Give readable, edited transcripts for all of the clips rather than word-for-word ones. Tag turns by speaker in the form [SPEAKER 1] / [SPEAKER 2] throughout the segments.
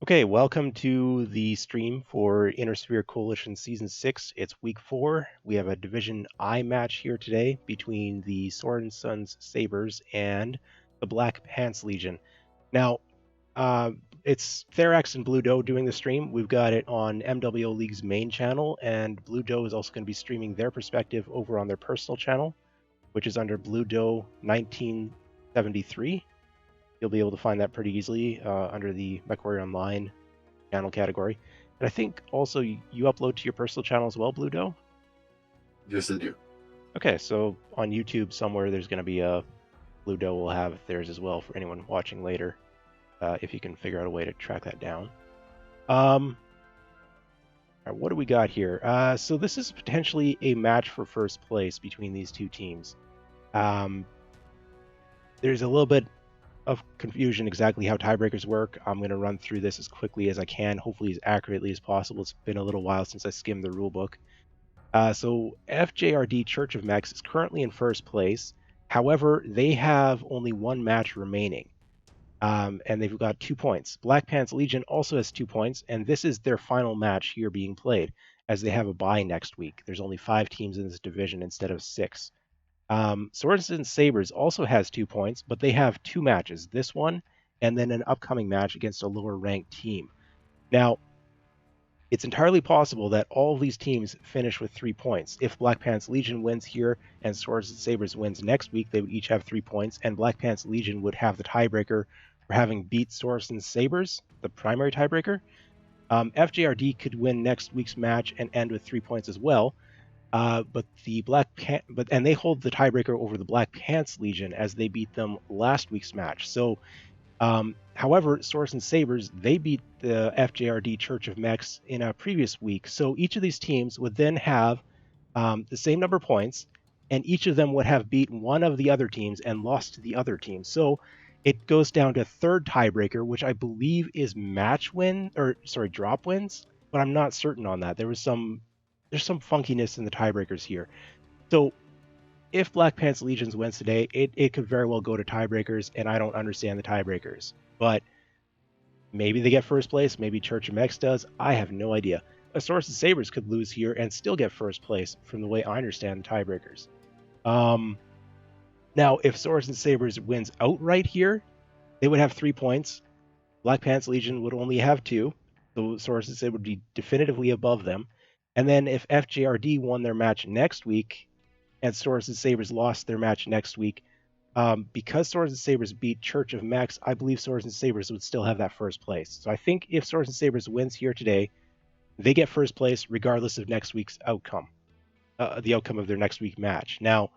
[SPEAKER 1] Okay, welcome to the stream for Inner Sphere Coalition Season 6. It's Week 4. We have a Division I match here today between the Sorensen's Sabers and the Black Pants Legion. Now, it's Therax and Blue Doe doing the stream. We've got it on MWO League's main channel, and Blue Doe is also going to be streaming their perspective over on their personal channel, which is under Blue Doe 1973. You'll be able to find that pretty easily under the MechWarrior Online channel category. And I think also you upload to your personal channel as well, Blue Doe?
[SPEAKER 2] Yes, I do.
[SPEAKER 1] Okay, so on YouTube somewhere there's going to be a Blue Doe will have theirs as well for anyone watching later, if you can figure out a way to track that down. All right, what do we got here? So this is potentially a match for first place between these two teams. There's a little bit of confusion exactly how tiebreakers work. I'm going to run through this as quickly as I can, hopefully as accurately as possible. It's been a little while since I skimmed the rulebook. So FJRD Church of Mechs is currently in first place. However, they have only one match remaining, and they've got 2 points. Black Pants Legion also has 2 points, and this is their final match here being played, as they have a bye next week. There's only 5 teams in this division instead of 6. Sorensen Sabers also has 2 points, but they have 2 matches, this one and then an upcoming match against a lower ranked team. Now, it's entirely possible that all of these teams finish with 3 points. If Black Pants Legion wins here and Sorensen Sabers wins next week, they would each have 3 points, and Black Pants Legion would have the tiebreaker for having beat Sorensen Sabers, the primary tiebreaker. FJRD could win next week's match and end with 3 points as well. But they hold the tiebreaker over the Black Pants Legion as they beat them last week's match. So, however, Sorensen Sabers, they beat the FJRD Church of Mechs in a previous week. So each of these teams would then have the same number of points, and each of them would have beaten one of the other teams and lost to the other team. So it goes down to third tiebreaker, which I believe is drop wins, but I'm not certain on that. There's some funkiness in the tiebreakers here. So if Black Pants Legions wins today, it could very well go to tiebreakers, and I don't understand the tiebreakers. But maybe they get first place, maybe Church of Mechs does. I have no idea. Sorensen Sabers could lose here and still get first place from the way I understand the tiebreakers. Now, if Sorensen Sabers wins outright here, they would have 3 points. Black Pants Legion would only have 2. So Sorensen Sabers would be definitively above them. And then if FJRD won their match next week and Sorensen Sabers lost their match next week, because Sorensen Sabers beat Church of Mechs, I believe Sorensen Sabers would still have that first place. So I think if Sorensen Sabers wins here today, they get first place regardless of next week's outcome, the outcome of their next week match. Now,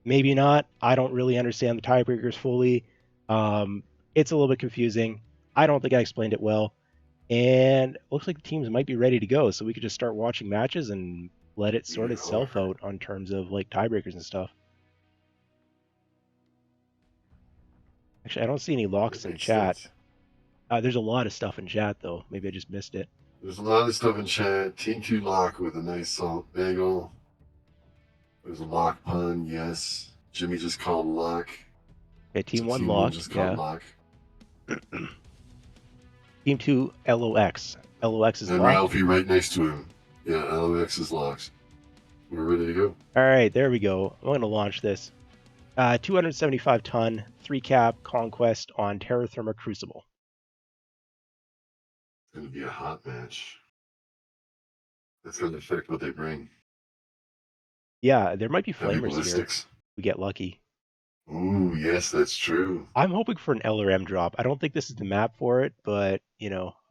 [SPEAKER 1] maybe not. I don't really understand the tiebreakers fully. It's a little bit confusing. I don't think I explained it well. And it looks like the teams might be ready to go, so we could just start watching matches and let it sort itself out on terms of like tiebreakers and stuff. Actually, I don't see any locks in chat. There's a lot of stuff in chat, though. Maybe I just missed it.
[SPEAKER 2] There's a lot of stuff in chat. Team 2 lock with a nice salt bagel. There's a lock pun, yes. Jimmy just called lock.
[SPEAKER 1] Okay, Team 1 lock.
[SPEAKER 2] Just called lock.
[SPEAKER 1] Team 2 LOX. LOX is
[SPEAKER 2] and
[SPEAKER 1] locked.
[SPEAKER 2] Ralphie right next to him. Yeah, LOX is locked. We're ready to go.
[SPEAKER 1] All right, there we go. I'm going to launch this. 275 ton, 3 cap conquest on Terra Therma Crucible.
[SPEAKER 2] It's going to be a hot match. That's going to affect what they bring.
[SPEAKER 1] Yeah, there might be flamers here. We get lucky.
[SPEAKER 2] Ooh, yes, that's true.
[SPEAKER 1] I'm hoping for an LRM drop. I don't think this is the map for it, but,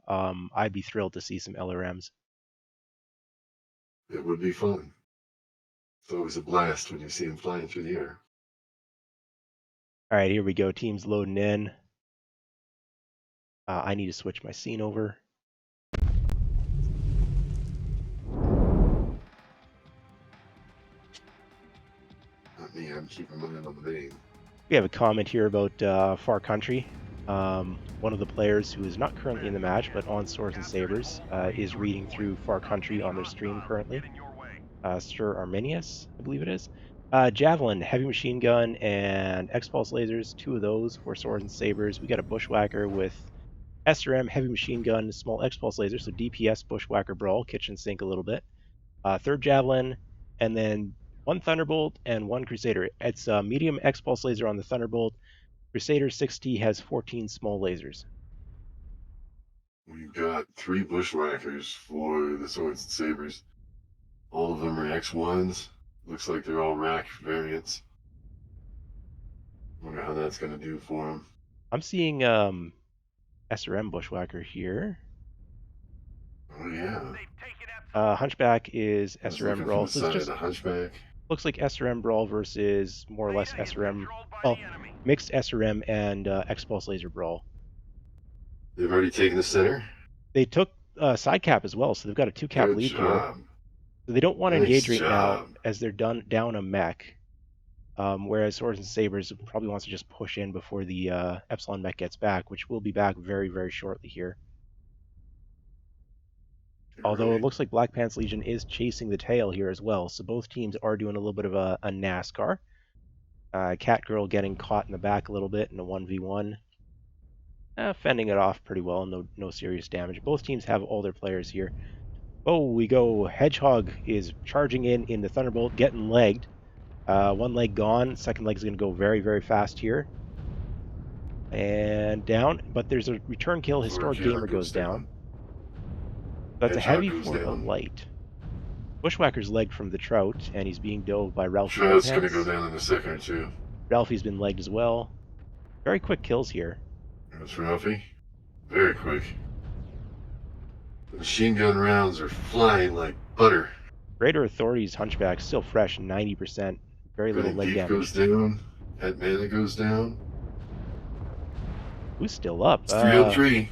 [SPEAKER 1] I'd be thrilled to see some LRMs.
[SPEAKER 2] It would be fun. It's always a blast when you see them flying through the air.
[SPEAKER 1] All right, here we go. Teams loading in. I need to switch my scene over.
[SPEAKER 2] Not me, I'm keeping my eye on the vein.
[SPEAKER 1] We have a comment here about Far Country. One of the players who is not currently in the match, but on Sorensen Sabers, is reading through Far Country on their stream currently. Sir Arminius, I believe it is. Javelin, heavy machine gun, and X-Pulse lasers, 2 of those for Sorensen Sabers. We got a Bushwhacker with SRM, heavy machine gun, small X-pulse laser, so DPS, bushwhacker, brawl, kitchen sink a little bit. Third javelin, and then one thunderbolt and one crusader. It's a medium X-pulse laser on the thunderbolt. Crusader 6T has 14 small lasers.
[SPEAKER 2] We've got 3 bushwhackers for the Sorensen Sabers. All of them are X1s. Looks like they're all rack variants. Wonder how that's going to do for them.
[SPEAKER 1] I'm seeing SRM bushwhacker here.
[SPEAKER 2] Oh, yeah.
[SPEAKER 1] Hunchback is
[SPEAKER 2] I was
[SPEAKER 1] SRM
[SPEAKER 2] looking
[SPEAKER 1] brawl,
[SPEAKER 2] from the
[SPEAKER 1] so it's
[SPEAKER 2] side of
[SPEAKER 1] just
[SPEAKER 2] the Hunchback.
[SPEAKER 1] looks like SRM brawl versus more or less SRM, well, mixed SRM and X-pulse laser brawl.
[SPEAKER 2] They've already taken the center.
[SPEAKER 1] They took side cap as well, so they've got a 2-cap
[SPEAKER 2] Good
[SPEAKER 1] lead here.
[SPEAKER 2] job.
[SPEAKER 1] So they don't want to
[SPEAKER 2] Nice
[SPEAKER 1] engage right now
[SPEAKER 2] job.
[SPEAKER 1] as they're down a mech. Whereas Sorensen Sabers probably wants to just push in before the Epsilon mech gets back, which will be back very, very shortly here. Although it looks like Black Pants Legion is chasing the tail here as well, so both teams are doing a little bit of a NASCAR. Cat Girl getting caught in the back a little bit in a 1v1. Fending it off pretty well, no serious damage. Both teams have all their players here. Oh, we go. Hedgehog is charging in the Thunderbolt, getting legged. One leg gone. Second leg is going to go very, very fast here. And down, but there's a return kill. Historic Gamer goes down. That's a heavy for a light. Bushwhacker's legged from the Trout, and he's being dove by Ralphie.
[SPEAKER 2] Trout's going to go down in a second or two.
[SPEAKER 1] Ralphie's been legged as well. Very quick kills here.
[SPEAKER 2] That's Ralphie. Very quick. The machine gun rounds are flying like butter.
[SPEAKER 1] Greater Authority's Hunchback still fresh, 90%. Very little leg damage.
[SPEAKER 2] Goes down. Head Mana goes down.
[SPEAKER 1] Who's still up?
[SPEAKER 2] It's 303.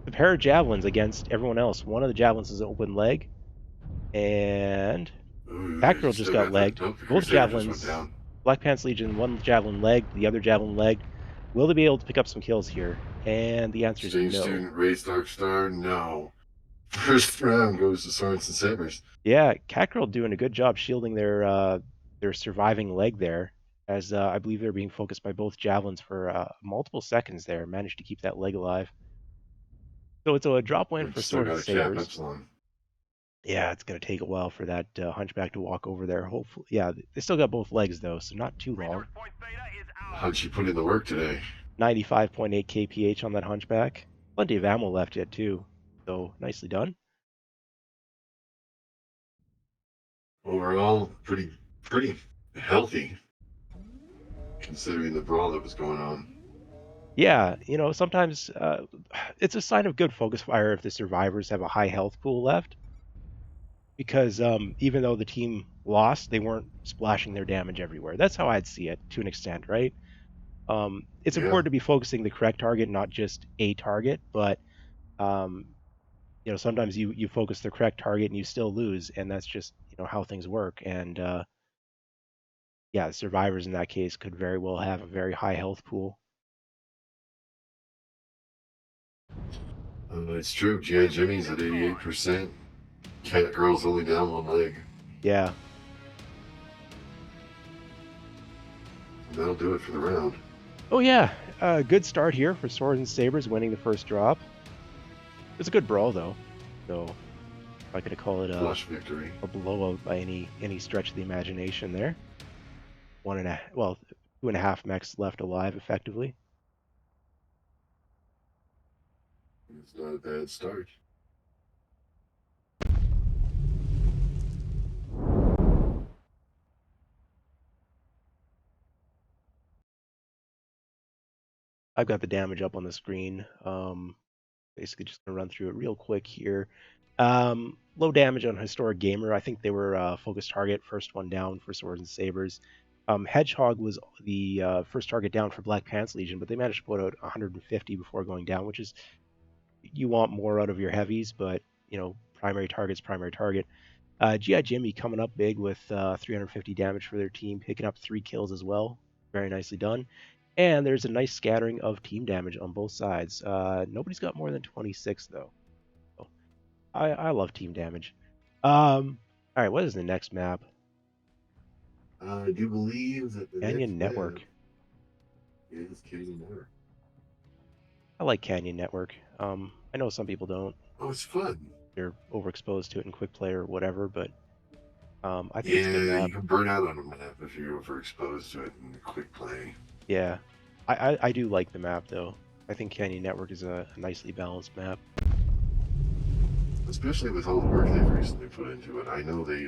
[SPEAKER 1] The pair of javelins against everyone else. One of the javelins is an open leg. And that girl just got legged. Both javelins. Black Pants Legion, one javelin legged, the other javelin legged. Will they be able to pick up some kills here? And the answer is no.
[SPEAKER 2] Student, Race Dark Star, no. First round goes to Sorensen Sabers.
[SPEAKER 1] Yeah, Catgirl doing a good job shielding their surviving leg there, as I believe they're being focused by both javelins for multiple seconds there. Managed to keep that leg alive. So it's a drop win for Sorensen Sabers. Yeah, it's going to take a while for that Hunchback to walk over there. Hopefully, yeah, they still got both legs though, so not too long.
[SPEAKER 2] How'd she put in the work today?
[SPEAKER 1] 95.8 kph on that Hunchback. Plenty of ammo left yet too, so nicely done.
[SPEAKER 2] Overall, pretty healthy, considering the brawl that was going on.
[SPEAKER 1] Yeah, sometimes it's a sign of good focus fire if the survivors have a high health pool left. Because even though the team lost, they weren't splashing their damage everywhere. That's how I'd see it to an extent, right? It's important to be focusing the correct target, not just a target, but sometimes you focus the correct target and you still lose, and that's just how things work. And yeah, the survivors in that case could very well have a very high health pool.
[SPEAKER 2] It's true. G.I. Jimmy's at 88%. Cat Girl's only down one leg.
[SPEAKER 1] Yeah.
[SPEAKER 2] That'll do it for the round.
[SPEAKER 1] Oh yeah, good start here for Sorensen Sabers, winning the first drop. It's a good brawl though, so I'm not gonna call it
[SPEAKER 2] flush victory,
[SPEAKER 1] a blowout by any stretch of the imagination there. 2.5 mechs left alive effectively.
[SPEAKER 2] It's not a bad start.
[SPEAKER 1] I've got the damage up on the screen. Basically just gonna run through it real quick here. Low damage on Historic Gamer. I think they were focused target, first one down for Sorensen Sabers. Hedgehog was the first target down for Black Pants Legion, but they managed to put out 150 before going down, which is, you want more out of your heavies, but primary target's primary target. G.I. Jimmy coming up big with 350 damage for their team, picking up 3 kills as well. Very nicely done. And there's a nice scattering of team damage on both sides. Nobody's got more than 26 though. So I love team damage. All right, what is the next map?
[SPEAKER 2] I do believe that the
[SPEAKER 1] Canyon Network
[SPEAKER 2] is Canyon Network.
[SPEAKER 1] I like Canyon Network. I know some people don't.
[SPEAKER 2] Oh, it's fun.
[SPEAKER 1] They're overexposed to it in quick play or whatever, but I think it's a good
[SPEAKER 2] Yeah,
[SPEAKER 1] map.
[SPEAKER 2] you can burn out on a map if you're overexposed to it in quick play.
[SPEAKER 1] Yeah, I do like the map though. I think Canyon Network is a nicely balanced map.
[SPEAKER 2] Especially with all the work they've recently put into it. I know they,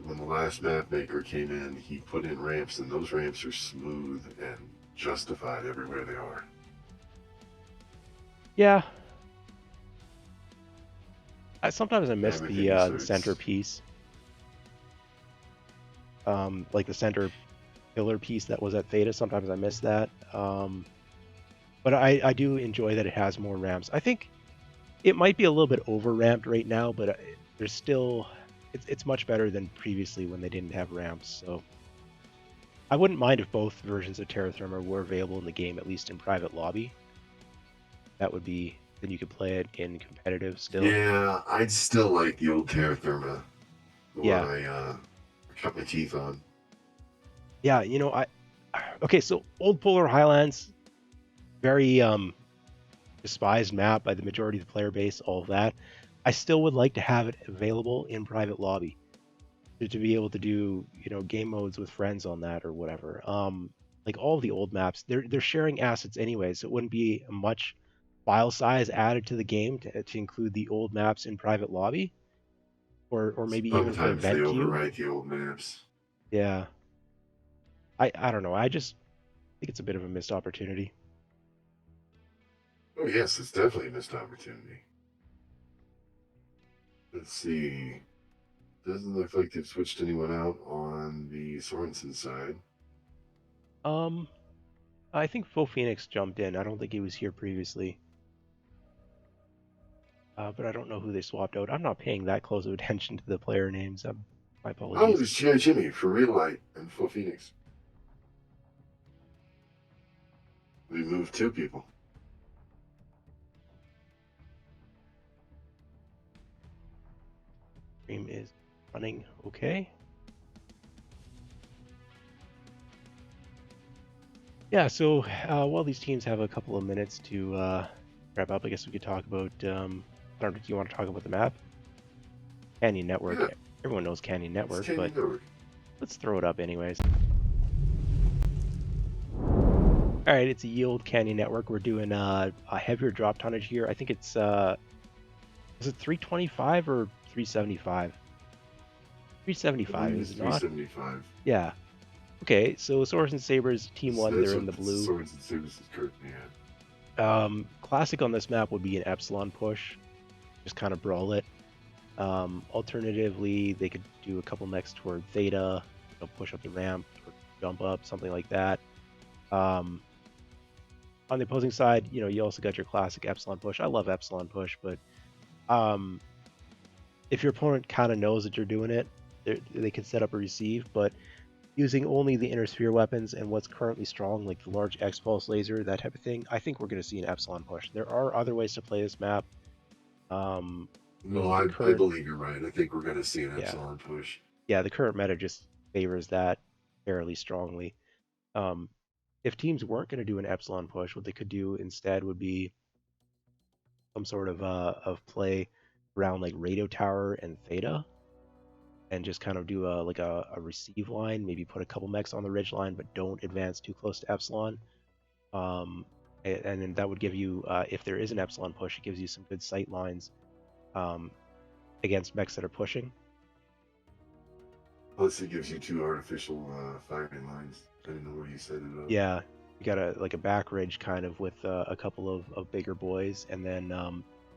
[SPEAKER 2] when the last map maker came in, he put in ramps, and those ramps are smooth and justified everywhere they are.
[SPEAKER 1] Yeah, sometimes I miss
[SPEAKER 2] Everything is so
[SPEAKER 1] the
[SPEAKER 2] it's
[SPEAKER 1] centerpiece, like the center pillar piece that was at Theta. Sometimes I miss that. But I do enjoy that it has more ramps. I think it might be a little bit over ramped right now, but there's still it's much better than previously when they didn't have ramps. So I wouldn't mind if both versions of Terra Firma were available in the game, at least in private lobby. That would be then you could play it in competitive still.
[SPEAKER 2] yeah. I'd still like the old Terra Firma, the one
[SPEAKER 1] Yeah,
[SPEAKER 2] I cut my teeth on.
[SPEAKER 1] yeah. You know, I okay. So Old Polar Highlands, very despised map by the majority of the player base. All of that. I still would like to have it available in private lobby to be able to do game modes with friends on that or whatever. Like all of the old maps, they're sharing assets anyway, so it wouldn't be much file size added to the game to include the old maps in private lobby or maybe even for
[SPEAKER 2] Sometimes they
[SPEAKER 1] event queue.
[SPEAKER 2] overwrite the old maps.
[SPEAKER 1] Yeah, I don't know. I just think it's a bit of a missed opportunity.
[SPEAKER 2] Oh yes, it's definitely a missed opportunity. Let's see. Doesn't look like they've switched anyone out on the Sorensen side.
[SPEAKER 1] Um, I think Full Phoenix jumped in. I don't think he was here previously. But I don't know who they swapped out. I'm not paying that close of attention to the player names. My
[SPEAKER 2] Oh,
[SPEAKER 1] apologies.
[SPEAKER 2] there's G.I. Jimmy for Real Light and Full Phoenix. We moved two people.
[SPEAKER 1] Stream is running okay. Yeah, so while these teams have a couple of minutes to wrap up, I guess we could talk about. I don't know, do you want to talk about the map? Canyon Network.
[SPEAKER 2] Yeah,
[SPEAKER 1] Everyone knows Canyon
[SPEAKER 2] it's
[SPEAKER 1] Network, but
[SPEAKER 2] Canyon Network.
[SPEAKER 1] let's throw it up anyways. All right, it's a yield Canyon Network. We're doing a heavier drop tonnage here. I think it's is it 325 or 375?
[SPEAKER 2] I
[SPEAKER 1] 375,
[SPEAKER 2] believe
[SPEAKER 1] is
[SPEAKER 2] it's
[SPEAKER 1] it not?
[SPEAKER 2] 375.
[SPEAKER 1] Yeah. Okay, so Sorensen Sabers, Team 1,
[SPEAKER 2] That's
[SPEAKER 1] they're in
[SPEAKER 2] what
[SPEAKER 1] the blue.
[SPEAKER 2] Sorensen Services currently
[SPEAKER 1] Classic on this map would be an Epsilon push. Just kind of brawl it. Alternatively, they could do a couple mechs toward Theta, push up the ramp or jump up, something like that. Um, on the opposing side, you also got your classic Epsilon push. I love Epsilon push, but um, if your opponent kind of knows that you're doing it, they can set up a receive. But using only the inner sphere weapons and what's currently strong, like the large X pulse laser, that type of thing, I think we're going to see an Epsilon push. There are other ways to play this map.
[SPEAKER 2] No,
[SPEAKER 1] The
[SPEAKER 2] I
[SPEAKER 1] current,
[SPEAKER 2] believe you're right. I think we're going to see an
[SPEAKER 1] yeah,
[SPEAKER 2] Epsilon push.
[SPEAKER 1] yeah, the current meta just favors that fairly strongly. Um, if teams weren't going to do an Epsilon push, what they could do instead would be some sort of play around like Radio Tower and Theta, and just kind of do a receive line. Maybe put a couple mechs on the ridge line, but don't advance too close to Epsilon. And then that would give you, if there is an Epsilon push, it gives you some good sight lines um, against mechs that are pushing.
[SPEAKER 2] Plus, it gives you two artificial firing lines, depending on where you set it up.
[SPEAKER 1] Yeah, you got a back ridge kind of with a couple of bigger boys, and then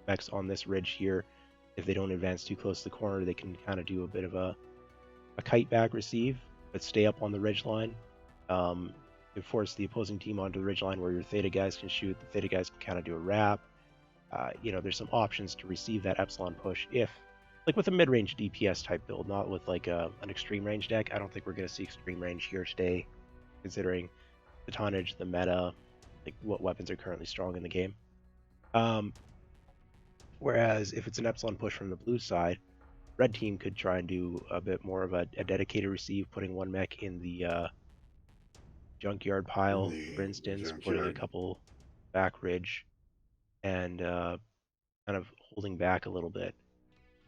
[SPEAKER 1] mechs on this ridge here. If they don't advance too close to the corner, they can kind of do a bit of a kite back receive, but stay up on the ridge line. To force the opposing team onto the ridge line where your Theta guys can shoot. The Theta guys can kind of do a wrap. There's some options to receive that Epsilon push if, like with a mid-range DPS type build, not with like an extreme range deck. I don't think we're going to see extreme range here today, considering the tonnage, the meta, like what weapons are currently strong in the game. Whereas if it's an Epsilon push from the blue side, red team could try and do a bit more of a dedicated receive, putting one mech in the junkyard
[SPEAKER 2] In
[SPEAKER 1] pile, for
[SPEAKER 2] the
[SPEAKER 1] instance, putting a
[SPEAKER 2] junkyard.
[SPEAKER 1] couple back ridge. and kind of holding back a little bit.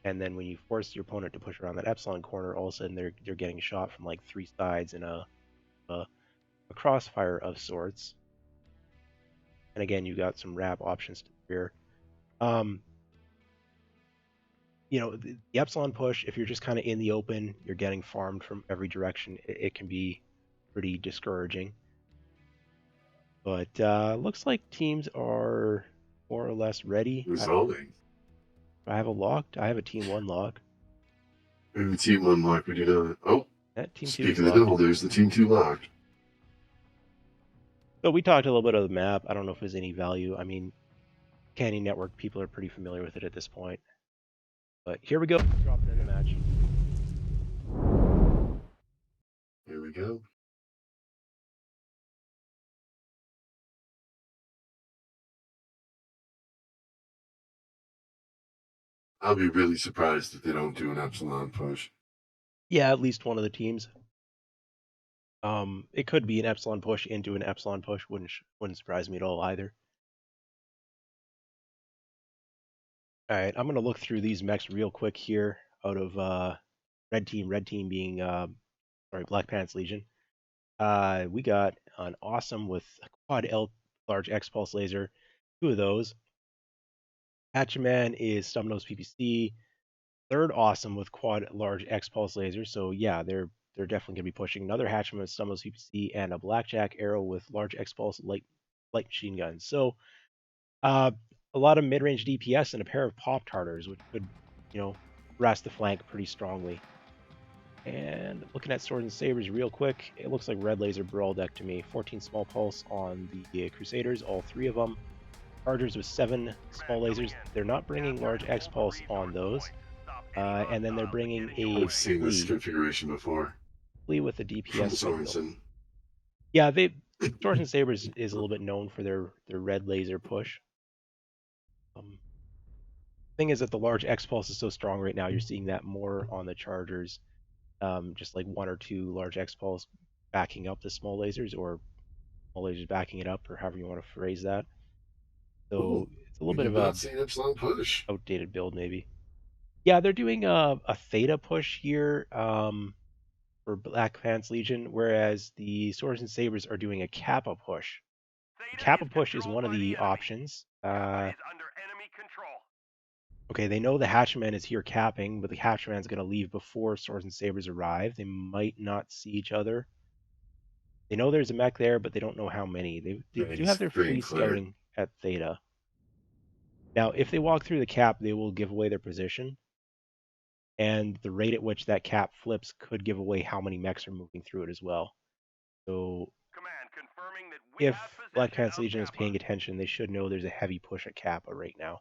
[SPEAKER 1] And then when you force your opponent to push around that epsilon corner, all of a sudden they're getting shot from like 3 sides in a crossfire of sorts. And again, you've got some wrap options to the rear. The epsilon push, if you're just kind of in the open, you're getting farmed from every direction, it can be pretty discouraging. But looks like teams are more or less ready.
[SPEAKER 2] Resolving.
[SPEAKER 1] I have a team 1 lock.
[SPEAKER 2] And the team 1 lock we do not. Oh,
[SPEAKER 1] That team 2 is
[SPEAKER 2] speaking of the
[SPEAKER 1] locked.
[SPEAKER 2] devil, there's the team 2 locked.
[SPEAKER 1] So we talked a little bit of the map. I don't know if there's any value. I mean, Canyon Network, people are pretty familiar with it at this point. But here we go. Dropping in the match.
[SPEAKER 2] Here we go. I'll be really surprised if they don't do an epsilon push.
[SPEAKER 1] Yeah, at least one of the teams. It could be an epsilon push into an epsilon push. Wouldn't surprise me at all either. All right, I'm gonna look through these mechs real quick here. Out of red team being Black Pants Legion. We got an awesome with a quad L large X pulse laser, 2 of those. Hatchaman is Stumbnose PPC. Third awesome with quad large X pulse laser. So yeah, they're definitely gonna be pushing another Hatchaman with Stumbnose PPC and a Blackjack arrow with large X pulse light machine guns. So a lot of mid-range DPS and a pair of Pop Tartars, which could, rest the flank pretty strongly. And looking at Swords and Sabers real quick, it looks like Red Laser Brawl deck to me. 14 small pulse on the Crusaders, all 3 of them. Chargers with 7 small lasers. They're not bringing large X pulse on those. And then they're bringing a
[SPEAKER 2] I've seen this configuration before.
[SPEAKER 1] Flea with a DPS
[SPEAKER 2] Sorensen.
[SPEAKER 1] Yeah, Swords and Sabers is a little bit known for their red laser push. Thing is that the large X pulse is so strong right now, you're seeing that more on the Chargers. Just like 1 or 2 large X pulse backing up the small lasers, or small lasers backing it up, or however you want to phrase that. So it's a little bit of a
[SPEAKER 2] epsilon push.
[SPEAKER 1] Outdated build, maybe. Yeah, they're doing a theta push here for Black Pants Legion, whereas the Swords and Sabers are doing a Kappa push. The Kappa push is one of the options. Okay, they know the Hatchman is here capping, but the Hatchman's going to leave before Swords and Sabers arrive. They might not see each other. They know there's a mech there, but they don't know how many. They do have their free scouting at Theta. Now, if they walk through the cap, they will give away their position. And the rate at which that cap flips could give away how many mechs are moving through it as well. So if Black Pants Legion is paying attention, they should know there's a heavy push at Kappa right now.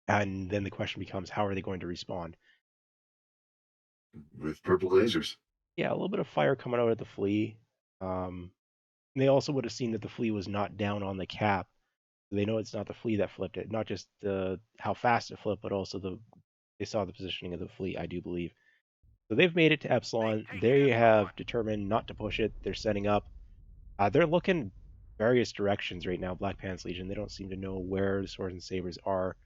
[SPEAKER 1] And then the question becomes, how are they going to respond?
[SPEAKER 2] With purple lasers.
[SPEAKER 1] Yeah, a little bit of fire coming out at the Flea. They also would have seen that the Flea was not down on the cap. They know it's not the Flea that flipped it, not just how fast it flipped, but also they saw the positioning of the Flea, I do believe. So they've made it to Epsilon. They have determined not to push it. They're setting up. They're looking various directions right now, Black Pants Legion. They don't seem to know where the Swords and Sabers are.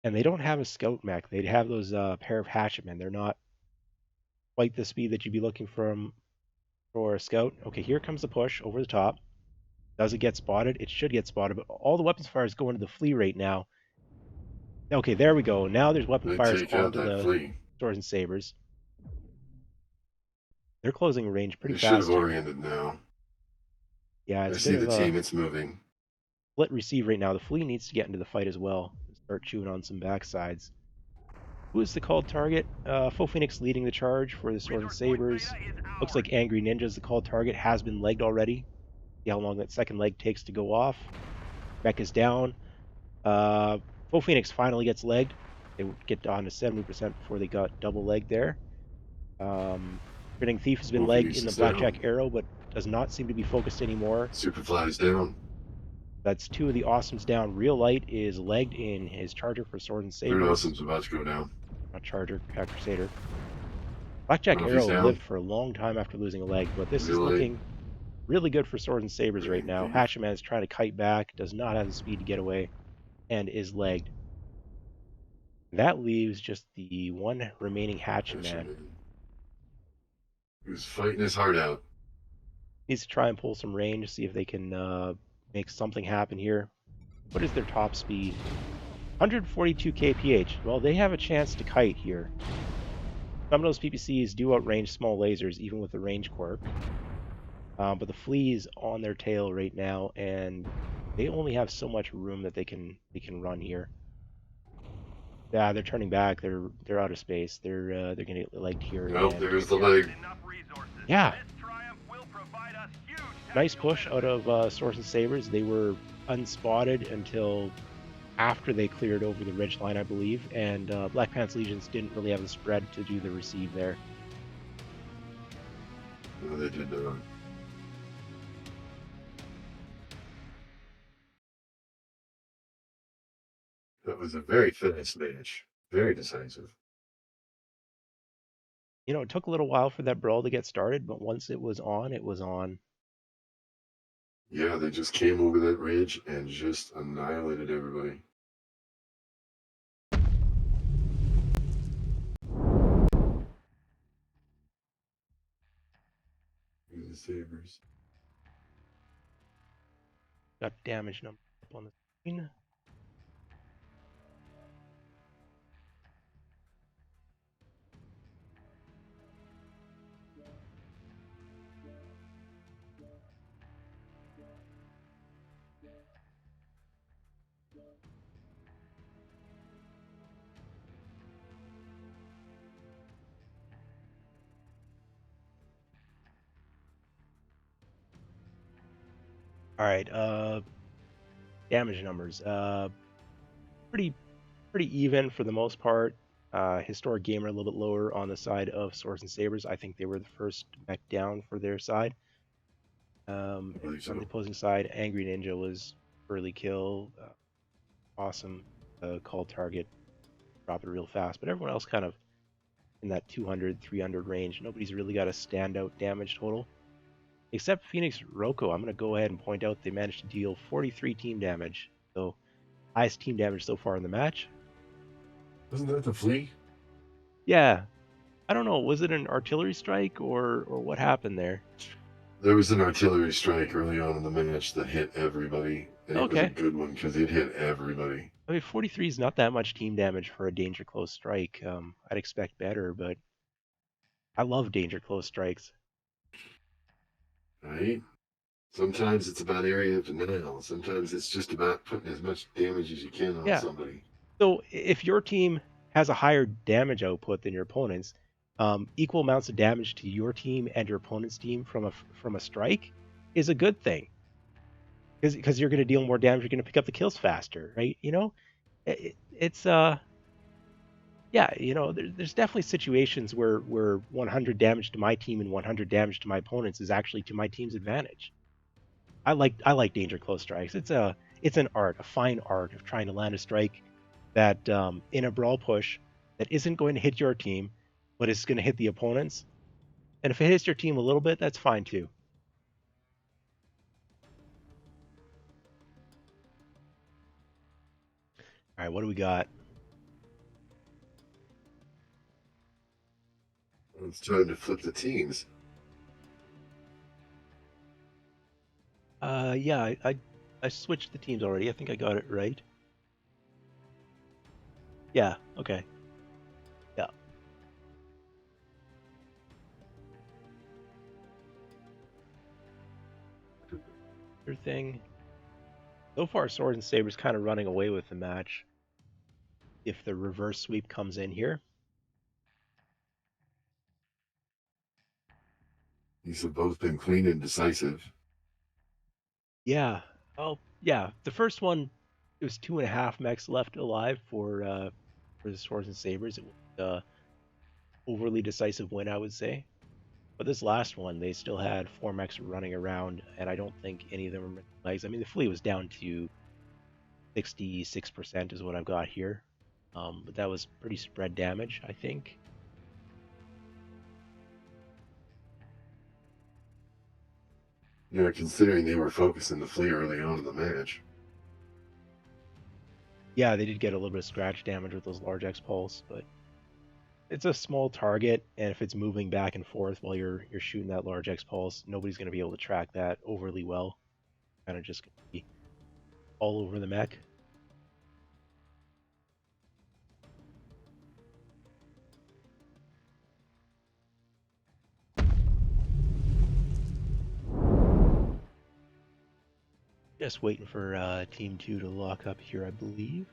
[SPEAKER 1] And they don't have a scout mech. They have those pair of hatchetmen. They're not quite the speed that you'd be looking for a scout. Okay, here comes the push over the top. Does it get spotted? It should get spotted, but all the weapons fires go into the Flea right now. Okay, there we go. Now there's weapon fires onto the
[SPEAKER 2] Flea.
[SPEAKER 1] Swords and Sabers. They're closing range pretty fast.
[SPEAKER 2] Should have oriented now.
[SPEAKER 1] Yeah, it's
[SPEAKER 2] I see the team. It's moving.
[SPEAKER 1] Split receive right now. The Flea needs to get into the fight as well. Start chewing on some backsides. Who is the called target? Faux Phoenix leading the charge for the Swords and Sabers. Looks like Angry Ninja's the called target. Has been legged already. See how long that second leg takes to go off. Mech is down. Faux Phoenix finally gets legged. They get down to 70% before they got double legged there. Grinning Thief has been legged in the Blackjack Arrow, but does not seem to be focused anymore.
[SPEAKER 2] Superfly is down.
[SPEAKER 1] That's 2 of the Awesomes down. Real Light is legged in his Charger for Swords and Sabers.
[SPEAKER 2] Third Awesome's about to go down.
[SPEAKER 1] Not Charger, Crusader. Blackjack Arrow lived for a long time after losing a leg, but this is looking really good for Swords and Sabers right now.
[SPEAKER 2] Indeed.
[SPEAKER 1] Hatchetman is trying to kite back, does not have the speed to get away, and is legged. That leaves just the one remaining Hatchetman.
[SPEAKER 2] He was fighting his heart out.
[SPEAKER 1] Needs to try and pull some range, see if they can make something happen here. What is their top speed? 142 kph. Well, they have a chance to kite here. Some of those PPCs do outrange small lasers, even with the range quirk. But the flea's on their tail right now, and they only have so much room that they can run here. Yeah, they're turning back. They're out of space. They're gonna get legged here.
[SPEAKER 2] Nope,
[SPEAKER 1] And
[SPEAKER 2] there's the leg.
[SPEAKER 1] yeah, nice push out of Swords and Sabers. They were unspotted until after they cleared over the ridge line, I believe, and Black Pants Legions didn't really have the spread to do the receive there.
[SPEAKER 2] No, they did not. That was a very fast match. Very decisive.
[SPEAKER 1] You know, it took a little while for that brawl to get started, but once it was on, it was on.
[SPEAKER 2] Yeah, they just came over that ridge and just annihilated everybody. The Sabers.
[SPEAKER 1] Got damage number up on the screen. All right, damage numbers. Pretty even for the most part. Historic Gamer a little bit lower on the side of Swords and Sabers. I think they were the first mech down for their side. On the opposing side, Angry Ninja was early kill. Awesome call target, drop it real fast. But everyone else kind of in that 200, 300 range. Nobody's really got a standout damage total. Except Phoenix Roko. I'm going to go ahead and point out they managed to deal 43 team damage. So, highest team damage so far in the match.
[SPEAKER 2] Wasn't that the flea?
[SPEAKER 1] Yeah. I don't know. Was it an artillery strike or what happened there?
[SPEAKER 2] There was an artillery strike early on in the match that hit everybody. And it was a good one because it hit everybody.
[SPEAKER 1] I mean, 43 is not that much team damage for a danger close strike. I'd expect better, but I love danger close strikes.
[SPEAKER 2] Right? Sometimes it's about area of denial. Sometimes it's just about putting as much damage as you can on somebody.
[SPEAKER 1] So if your team has a higher damage output than your opponent's, equal amounts of damage to your team and your opponent's team from a strike is a good thing. Because you're going to deal more damage, you're going to pick up the kills faster, right? You know, it's yeah, you know, there's definitely situations where 100 damage to my team and 100 damage to my opponents is actually to my team's advantage. I like danger close strikes. It's an art, a fine art of trying to land a strike that in a brawl push that isn't going to hit your team, but is going to hit the opponents. And if it hits your team a little bit, that's fine too. All right, what do we got?
[SPEAKER 2] It's time to flip the teams.
[SPEAKER 1] Yeah, I switched the teams already. I think I got it right. Yeah, okay. Yeah. Your thing. So far, Swords and Sabers kind of running away with the match. If the reverse sweep comes in here.
[SPEAKER 2] These have both been clean and decisive.
[SPEAKER 1] Yeah. Oh, yeah. The first one, it was 2.5 mechs left alive for the Swords and Sabers. It was overly decisive win, I would say. But this last one, they still had 4 mechs running around, and I don't think any of them were legs. I mean, the fleet was down to 66% is what I've got here. But that was pretty spread damage, I think.
[SPEAKER 2] You know, considering they were focusing the flea early on in the match.
[SPEAKER 1] Yeah, they did get a little bit of scratch damage with those large X pulse, but it's a small target, and if it's moving back and forth while you're shooting that large X pulse, nobody's going to be able to track that overly well. Kind of just going to be all over the mech. Just waiting for Team 2 to lock up here, I believe.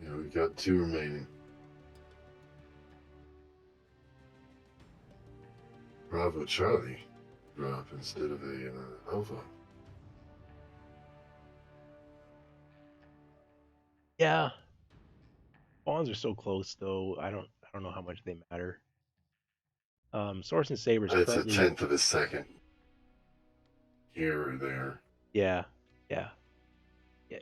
[SPEAKER 2] You know, we've got 2 remaining. Bravo Charlie drop instead of a Alpha.
[SPEAKER 1] Yeah, spawns are so close though. I don't know how much they matter. Sorensen Sabers
[SPEAKER 2] It's a
[SPEAKER 1] currently,
[SPEAKER 2] tenth of a second here or there.
[SPEAKER 1] yeah, yeah, yeah.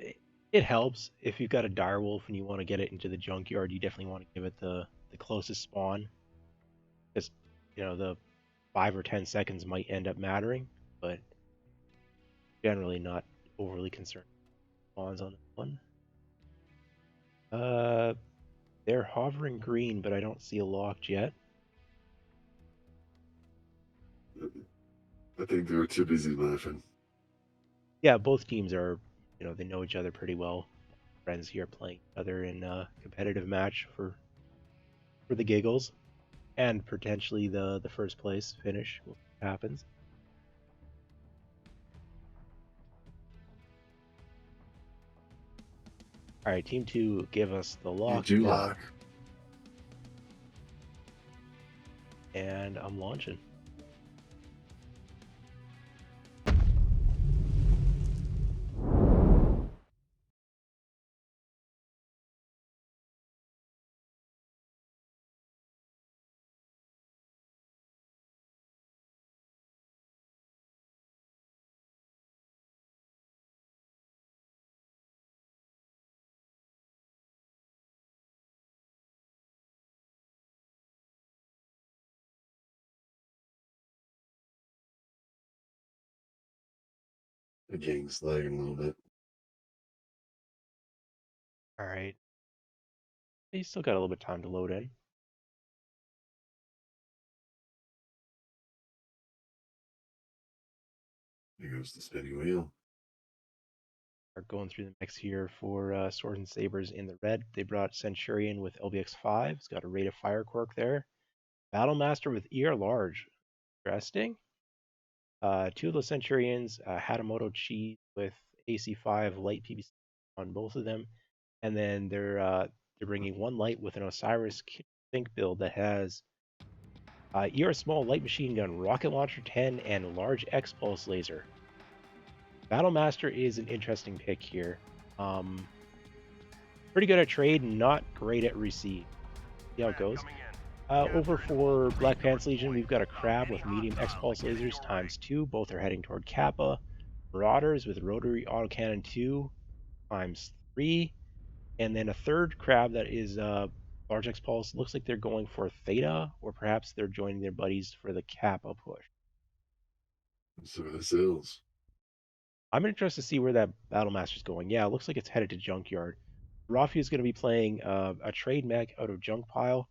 [SPEAKER 1] It helps if you've got a direwolf and you want to get it into the junkyard. You definitely want to give it the closest spawn, because the 5 or 10 seconds might end up mattering, but generally not overly concerned with spawns on this one. They're hovering green, but I don't see a locked yet.
[SPEAKER 2] I think they were too busy laughing.
[SPEAKER 1] Yeah, both teams are, they know each other pretty well. Friends here playing each other in a competitive match for the giggles, and potentially the first place finish. We'll see what happens. All right, team 2, give us the
[SPEAKER 2] You
[SPEAKER 1] lock
[SPEAKER 2] do
[SPEAKER 1] now,
[SPEAKER 2] lock.
[SPEAKER 1] and I'm launching.
[SPEAKER 2] The gang's lagging a little bit.
[SPEAKER 1] All right, you still got a little bit of time to load in.
[SPEAKER 2] Here goes the spinning wheel.
[SPEAKER 1] Are going through the mix here for Swords and Sabers in the red. They brought Centurion with LBX5. It's got a rate of fire quirk there. Battlemaster with ER large. Interesting. 2 of those Centurions, Hatamoto Chi with AC5 light PBC on both of them, and then they're bringing 1 light with an Osiris Think build that has ER small light machine gun, rocket launcher 10, and large X pulse laser. Battlemaster is an interesting pick here. Pretty good at trade, not great at receive. See how it goes. Over for Black Pants Legion, we've got a Crab with medium X-Pulse lasers ×2. Both are heading toward Kappa. Marauders with rotary autocannon 2 ×3. And then a third Crab that is large X-Pulse. Looks like they're going for Theta, or perhaps they're joining their buddies for the Kappa push.
[SPEAKER 2] So are the sales.
[SPEAKER 1] I'm interested to see where that Battlemaster's going. Yeah, it looks like it's headed to Junkyard. Rafi is going to be playing a trade mech out of Junk Pile.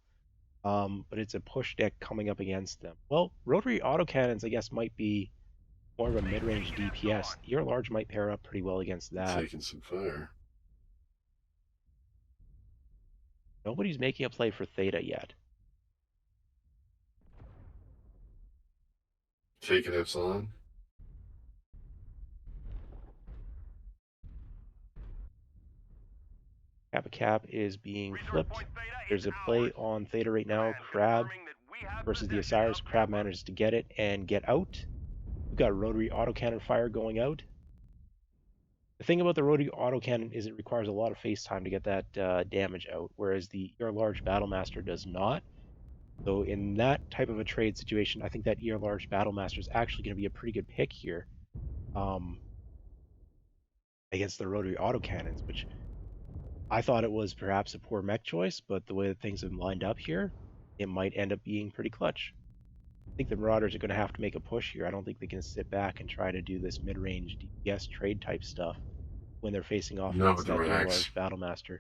[SPEAKER 1] But it's a push deck coming up against them. Well, rotary autocannons, I guess, might be more of a mid-range DPS. Your large might pair up pretty well against that.
[SPEAKER 2] Taking some fire.
[SPEAKER 1] Nobody's making a play for Theta yet.
[SPEAKER 2] Taking Epsilon.
[SPEAKER 1] Kappa Cap is being flipped. There's a play on Theta right now. Crab versus the Osiris. Crab manages to get it and get out. We've got rotary autocannon fire going out. The thing about the rotary autocannon is it requires a lot of face time to get that damage out, whereas the ER large Battlemaster does not. So in that type of a trade situation, I think that ER large Battlemaster is actually going to be a pretty good pick here against the rotary autocannons, which I thought it was perhaps a poor mech choice, but the way that things have lined up here, it might end up being pretty clutch. think the Marauders are going to have to make a push here. I don't think they can sit back and try to do this mid-range DPS trade type stuff when they're facing off
[SPEAKER 2] Not with
[SPEAKER 1] against
[SPEAKER 2] the
[SPEAKER 1] that double
[SPEAKER 2] racks.
[SPEAKER 1] large Battlemaster.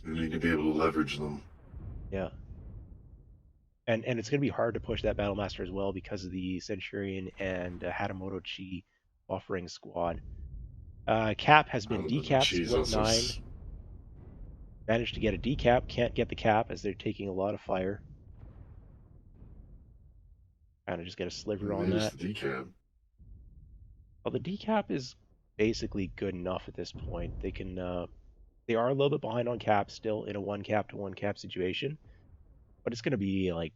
[SPEAKER 2] They need to be able to leverage them.
[SPEAKER 1] Yeah. And it's going to be hard to push that Battlemaster as well because of the Centurion and Hatamoto Chi offering squad. Cap has been
[SPEAKER 2] Other than the
[SPEAKER 1] decapped,
[SPEAKER 2] cheese,
[SPEAKER 1] split
[SPEAKER 2] also
[SPEAKER 1] 9. Managed to get a decap, can't get the cap as they're taking a lot of fire. Kind of just get a sliver on
[SPEAKER 2] there's
[SPEAKER 1] that.
[SPEAKER 2] the decab.
[SPEAKER 1] Well, the decap is basically good enough at this point. They can, they are a little bit behind on cap still in a one cap to one cap situation, but it's going to be like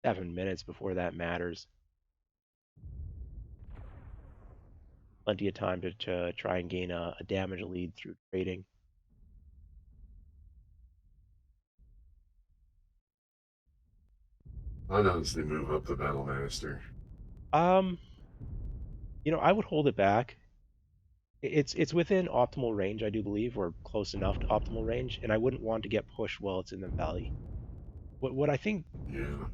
[SPEAKER 1] 7 minutes before that matters. Plenty of time to try and gain a damage lead through trading.
[SPEAKER 2] I notice they move up the Battlemaster.
[SPEAKER 1] Um, I would hold it back. It's within optimal range, I do believe, or close enough to optimal range, and I wouldn't want to get pushed while it's in the valley. What I think
[SPEAKER 2] Yeah.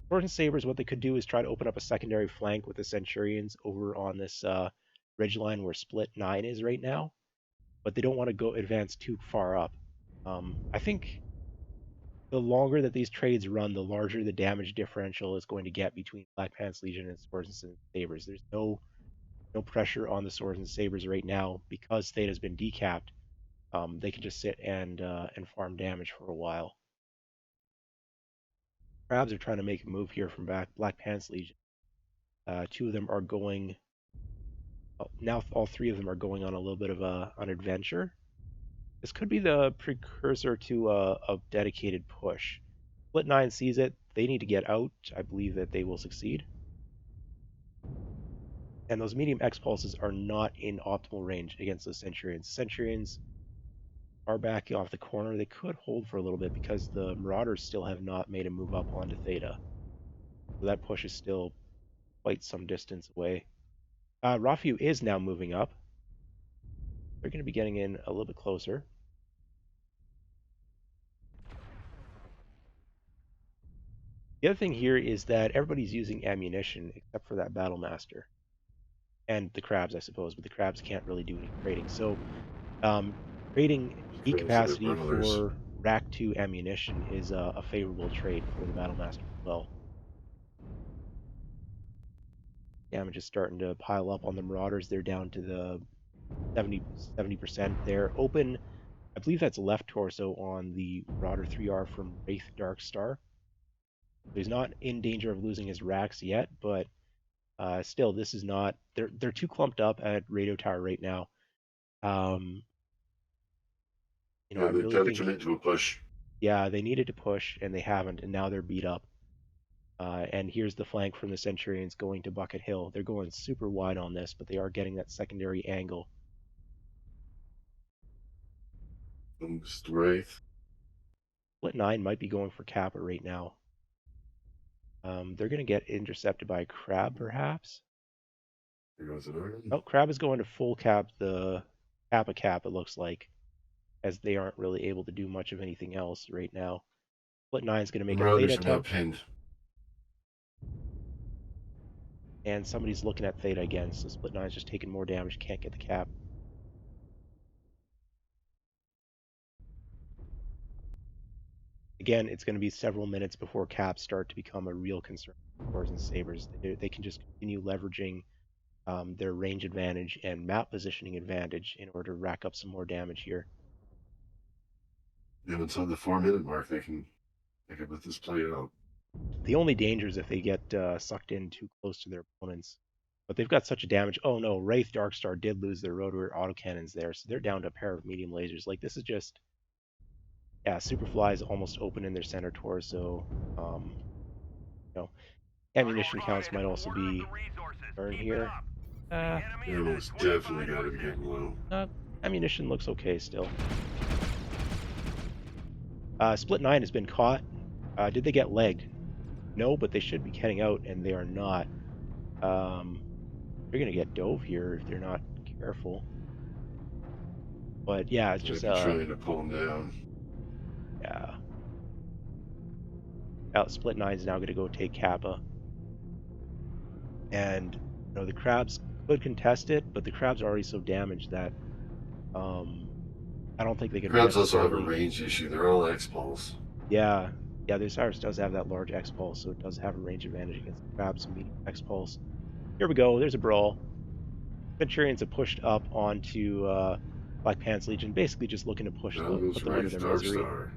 [SPEAKER 1] Sorensen Sabers, what they could do is try to open up a secondary flank with the Centurions over on this ridge line where split 9 is right now, but they don't want to go advance too far up. I think the longer that these trades run, the larger the damage differential is going to get between Black Pants Legion and Sorensen Sabers. There's no pressure on the Swords and Sabers right now because Theta's been decapped. They can just sit and farm damage for a while. Crabs are trying to make a move here from Black Pants Legion. Two of them are going. Now all three of them are going on a little bit of an adventure. This could be the precursor to a dedicated push. Split 9 sees it. They need to get out. I believe that they will succeed. And those medium X pulses are not in optimal range against the Centurions. Centurions are backing off the corner. They could hold for a little bit because the Marauders still have not made a move up onto Theta. So that push is still quite some distance away. Rafu is now moving up. They're going to be getting in a little bit closer. The other thing here is that everybody's using ammunition except for that Battlemaster. And the crabs, I suppose, but the crabs can't really do any trading. So trading heat capacity for Rack 2 ammunition is a favorable trade for the Battlemaster as well. Damage is starting to pile up on the Marauders. They're down to the 70%. They're open. I believe that's left torso on the Marauder 3R from Wraith Dark Star. He's not in danger of losing his racks yet, but still, this is not. They're too clumped up at Radio Tower right now.
[SPEAKER 2] Yeah,
[SPEAKER 1] I
[SPEAKER 2] they've
[SPEAKER 1] really
[SPEAKER 2] got to
[SPEAKER 1] think.
[SPEAKER 2] commit to a push.
[SPEAKER 1] Yeah, they needed to push and they haven't, and now they're beat up. And here's the flank from the Centurions going to Bucket Hill. They're going super wide on this, but they are getting that secondary angle.
[SPEAKER 2] Wraith.
[SPEAKER 1] Split 9 might be going for Kappa right now. They're going to get intercepted by Crab, perhaps.
[SPEAKER 2] Here goes an iron.
[SPEAKER 1] Oh, Crab is going to full cap the Kappa cap, it looks like, as they aren't really able to do much of anything else right now. Split 9 is going to make a Theta
[SPEAKER 2] Marauders are now
[SPEAKER 1] attempt.
[SPEAKER 2] pinned.
[SPEAKER 1] And somebody's looking at Theta again, so Split 9 is just taking more damage, can't get the cap. Again, it's going to be several minutes before caps start to become a real concern for Swords and Sabers. They can just continue leveraging their range advantage and map positioning advantage in order to rack up some more damage here.
[SPEAKER 2] And inside the 4-minute mark, they can let this play out.
[SPEAKER 1] The only danger is if they get sucked in too close to their opponents. But they've got such a damage. Oh no, Wraith Darkstar did lose their rotary autocannons there, so they're down to a pair of medium lasers. Like, this is just. Yeah, Superfly is almost open in their center torso. Ammunition counts might also be turned here.
[SPEAKER 2] Ammo's definitely got to be getting low.
[SPEAKER 1] Ammunition looks okay still. Split 9 has been caught. Did they get legged? No, but they should be heading out, and they are not. They're going to get dove here if they're not careful. But yeah, it's just
[SPEAKER 2] trying to pull them down.
[SPEAKER 1] Yeah. Split 9 is now going to go take Kappa. And the crabs could contest it, but the crabs are already so damaged that I don't think they could
[SPEAKER 2] Crabs also have a
[SPEAKER 1] necessarily.
[SPEAKER 2] range issue. They're all X-Pulse.
[SPEAKER 1] Yeah, yeah, the Osiris does have that large X pulse, so it does have a range advantage against the crabs and medium X pulse. Here we go. There's a brawl. Centurions have pushed up onto Black Pants Legion, basically just looking to
[SPEAKER 2] Now goes
[SPEAKER 1] put them under
[SPEAKER 2] Wraith
[SPEAKER 1] their
[SPEAKER 2] Dark
[SPEAKER 1] misery.
[SPEAKER 2] Star.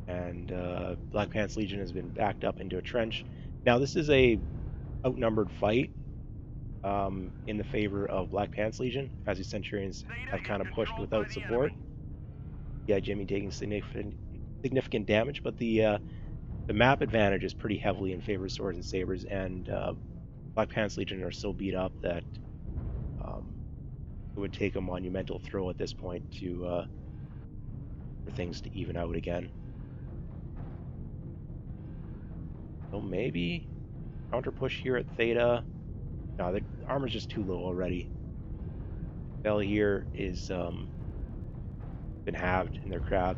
[SPEAKER 1] And Black Pants Legion has been backed up into a trench. Now this is a outnumbered fight in the favor of Black Pants Legion, as the Centurions have kind of pushed without support. Yeah, Jimmy taking significant damage, but the map advantage is pretty heavily in favor of Swords and Sabers, and Black Pants Legion are so beat up that it would take a monumental throw at this point for things to even out again. So maybe counter push here at Theta. No, the armor's just too low already. Bell here is been halved in their crab.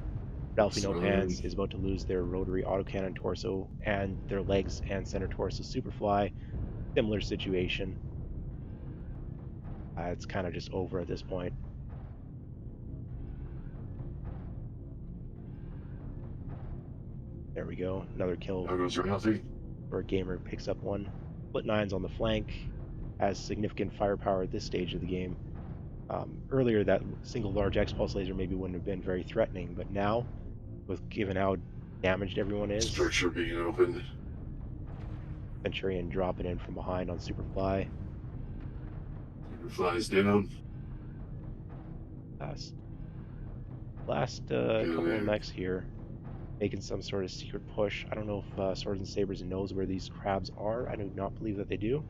[SPEAKER 1] Ralphie No Pants is about to lose their rotary autocannon torso and their legs and center torso Superfly. Similar situation. It's kind of just over at this point. There we go. Another kill.
[SPEAKER 2] Now goes Ralphie.
[SPEAKER 1] Or a gamer picks up one. Split nines on the flank. Has significant firepower at this stage of the game. Earlier, that single large X-Pulse laser maybe wouldn't have been very threatening, but now, with given how damaged everyone is,
[SPEAKER 2] Structure being opened.
[SPEAKER 1] Centurion dropping in from behind on Superfly.
[SPEAKER 2] Flies down.
[SPEAKER 1] Last couple of mechs here, making some sort of secret push. I don't know if Swords and Sabers knows where these crabs are. I do not believe that they do.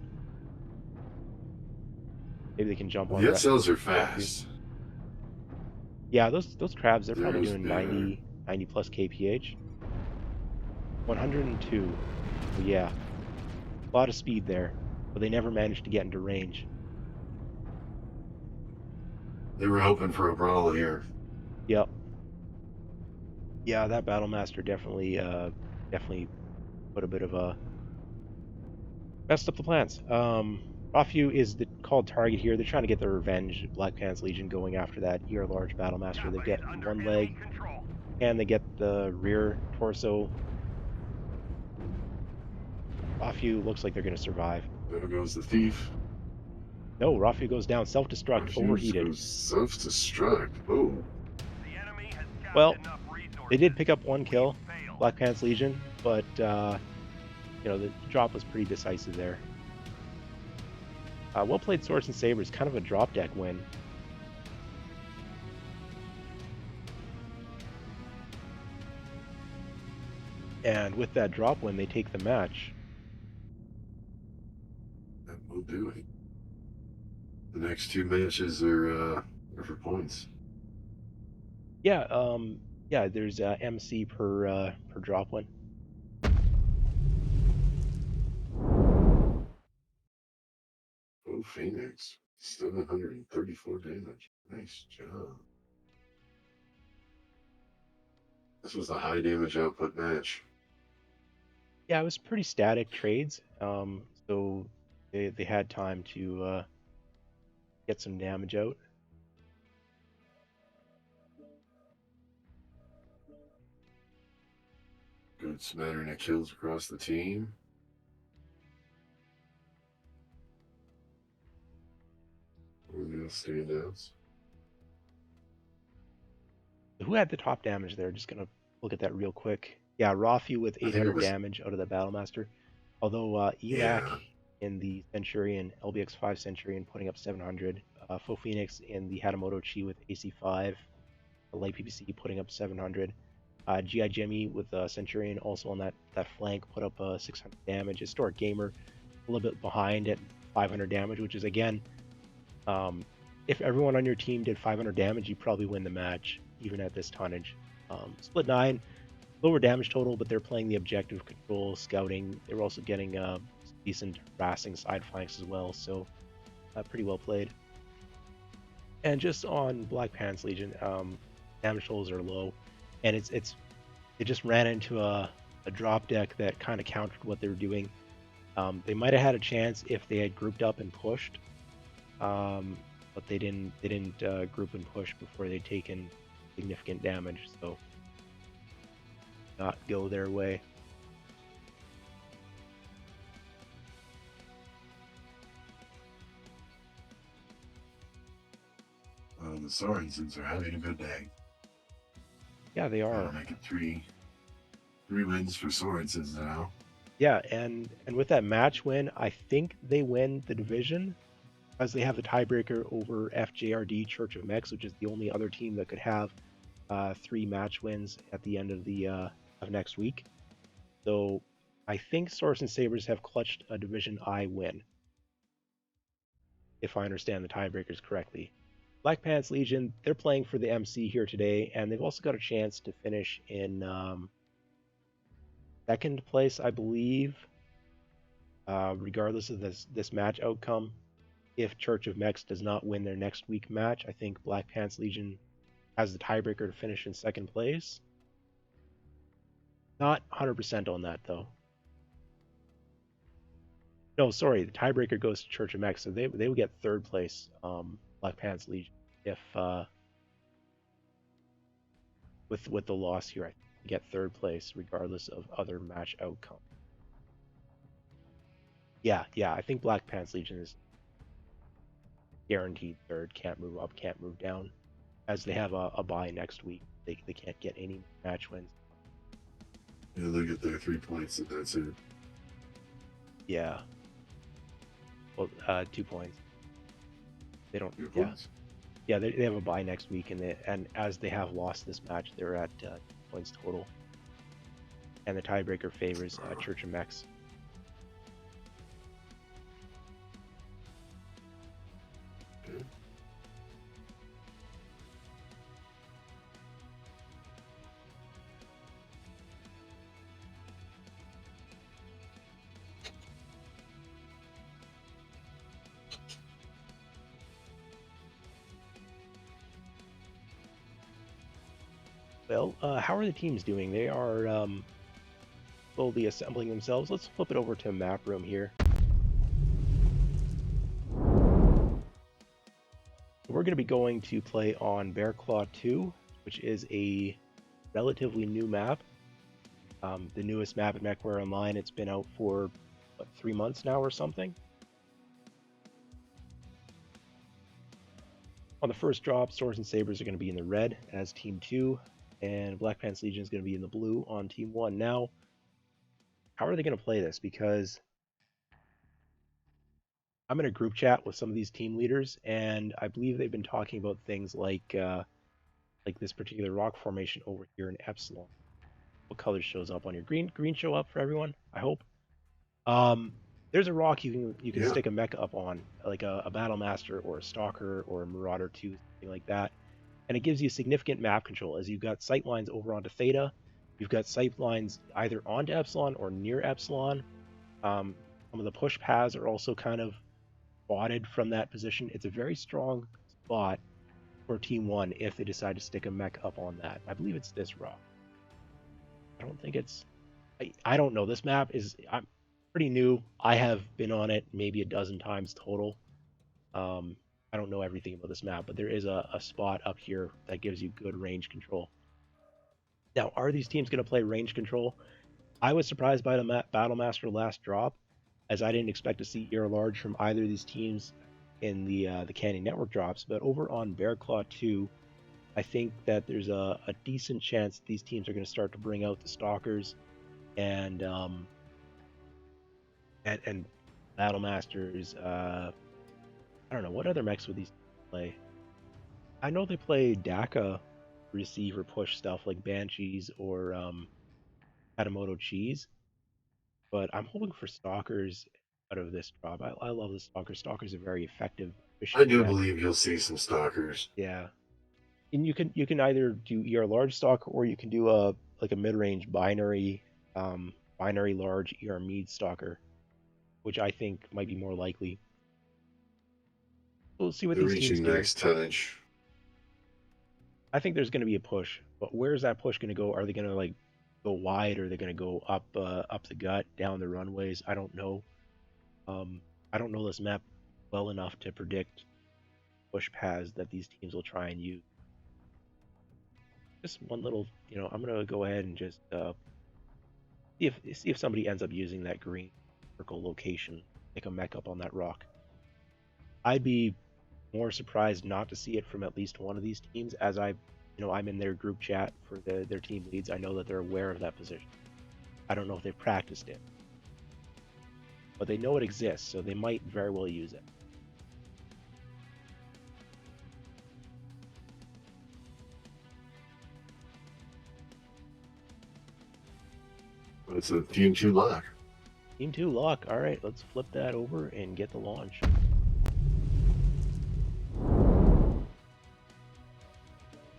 [SPEAKER 1] Maybe they can jump on.
[SPEAKER 2] The XLs are fast.
[SPEAKER 1] Yeah, those crabs, they're probably doing 90 plus kph. 102. So yeah, a lot of speed there, but they never managed to get into range.
[SPEAKER 2] They were hoping for a brawl here.
[SPEAKER 1] Yep. Yeah, that Battlemaster definitely put a bit of a messed up the plans. Rafu is the called target here. They're trying to get their revenge. Black Pants Legion going after that ER large Battlemaster. They get one leg, and they get the rear torso. Rafu looks like they're going to survive.
[SPEAKER 2] There goes the thief.
[SPEAKER 1] No, Rafu goes down. Self-destruct, overheated.
[SPEAKER 2] Self-destruct. Oh.
[SPEAKER 1] Well, they did pick up one kill, Black Pants Legion, but the drop was pretty decisive there. Well played, Swords and Sabers. Kind of a drop deck win. And with that drop win, they take the match.
[SPEAKER 2] That will do it. The next two matches are for points.
[SPEAKER 1] Yeah, there's MC per drop win.
[SPEAKER 2] Oh, Phoenix. 734 damage. Nice job. This was a high damage output match.
[SPEAKER 1] Yeah, it was pretty static trades. So they had time to get some damage out.
[SPEAKER 2] Good smattering of kills across the team. Real standouts.
[SPEAKER 1] Who had the top damage there? Just gonna look at that real quick. Yeah, Rafi with 800 damage out of the Battlemaster. Although Elac in the Centurion, LBX5 Centurion putting up 700. Faux Phoenix in the Hatamoto Chi with AC5. The light PPC putting up 700. GI Jimmy with Centurion also on that flank put up 600 damage. Historic Gamer a little bit behind at 500 damage, which is again, if everyone on your team did 500 damage, you probably win the match, even at this tonnage. Split 9, lower damage total, but they're playing the objective control, scouting. They were also getting decent harassing side flanks as well, so pretty well played. And just on Black Pants Legion, damage totals are low, and it just ran into a drop deck that kind of countered what they were doing. They might have had a chance if they had grouped up and pushed, but they didn't. They didn't group and push before they'd taken significant damage, so not go their way.
[SPEAKER 2] The Sorensens are having a good day.
[SPEAKER 1] Yeah, they
[SPEAKER 2] That'll
[SPEAKER 1] are.
[SPEAKER 2] make it three wins for Sorensens now.
[SPEAKER 1] Yeah, and with that match win, I think they win the division as they have the tiebreaker over FJRD Church of Mex, which is the only other team that could have 3 match wins at the end of the of next week. So I think Sorensen Sabers have clutched a Division I win, if I understand the tiebreakers correctly. Black Pants Legion, they're playing for the MC here today, and they've also got a chance to finish in second place, I believe, regardless of this match outcome. If Church of Mex does not win their next week match, I think Black Pants Legion has the tiebreaker to finish in second place. Not 100% on that, though. No, sorry, the tiebreaker goes to Church of Mex, so they would get third place, Black Pants Legion, if with the loss here, I think they get third place regardless of other match outcome. Yeah, I think Black Pants Legion is guaranteed third, can't move up, can't move down, as they have a bye next week. They can't get any match wins.
[SPEAKER 2] Yeah, they get their 3 points, and that's it.
[SPEAKER 1] Yeah. Well, 2 points. They don't.
[SPEAKER 2] 2
[SPEAKER 1] Yeah.
[SPEAKER 2] points.
[SPEAKER 1] Yeah, they have a bye next week, and as they have lost this match, they're at points total. And the tiebreaker favors Church of Mex.
[SPEAKER 2] Okay.
[SPEAKER 1] Well, how are the teams doing? They are slowly assembling themselves. Let's flip it over to map room here. We're going to be going to play on Bear Claw 2, which is a relatively new map. The newest map at MechWare Online. It's been out for, what, 3 months now or something? On the first drop, Swords and Sabers are going to be in the red as Team 2, and Black Pants Legion is going to be in the blue on Team 1. Now, how are they going to play this? Because I'm in a group chat with some of these team leaders, and I believe they've been talking about things like this particular rock formation over here in Epsilon. What color shows up on your green? Green show up for everyone, I hope. There's a rock you can
[SPEAKER 2] Yeah.
[SPEAKER 1] stick a mech up on, like a Battle Master or a Stalker or a Marauder 2, something like that. And it gives you significant map control, as you've got sight lines over onto Theta, you've got sight lines either onto Epsilon or near Epsilon. Some of the push paths are also kind of spotted from that position. It's a very strong spot for Team 1 if they decide to stick a mech up on that. I believe it's this rock. I don't think it's... I don't know. This map is... I'm pretty new. I have been on it maybe a dozen times total. I don't know everything about this map, but there is a spot up here that gives you good range control. Now, are these teams going to play range control? I was surprised by the Battle Master last drop, as I didn't expect to see ER large from either of these teams in the Candy Network drops. But over on Bear Claw 2, I think that there's a decent chance these teams are going to start to bring out the Stalkers and Battle Masters. I don't know, what other mechs would these play? I know they play DACA receive or push stuff like Banshees or Hatamoto Cheese, but I'm hoping for Stalkers out of this drop. I love the Stalkers. Stalkers are very effective,
[SPEAKER 2] I
[SPEAKER 1] efficient
[SPEAKER 2] do
[SPEAKER 1] mech.
[SPEAKER 2] believe you'll see some stalkers.
[SPEAKER 1] Yeah, and you can either do ER large stalker or you can do a like a mid range binary large ER mid stalker, which I think might be more likely. We'll see what
[SPEAKER 2] They're
[SPEAKER 1] these teams
[SPEAKER 2] reaching
[SPEAKER 1] do.
[SPEAKER 2] max tonnage.
[SPEAKER 1] I think there's going to be a push, but where's that push going to go? Are they going to like go wide or they're going to go up the gut, down the runways. I don't know. I don't know this map well enough to predict push paths that these teams will try and use. Just one little, I'm gonna go ahead and just see if somebody ends up using that green circle location, pick a mech up on that rock. I'd be more surprised not to see it from at least one of these teams, as I'm in their group chat for their team leads. I know that they're aware of that position. I don't know if they've practiced it, but they know it exists, so they might very well use it.
[SPEAKER 2] It's a Team 2 lock.
[SPEAKER 1] Team 2 lock. All right, let's flip that over and get the launch.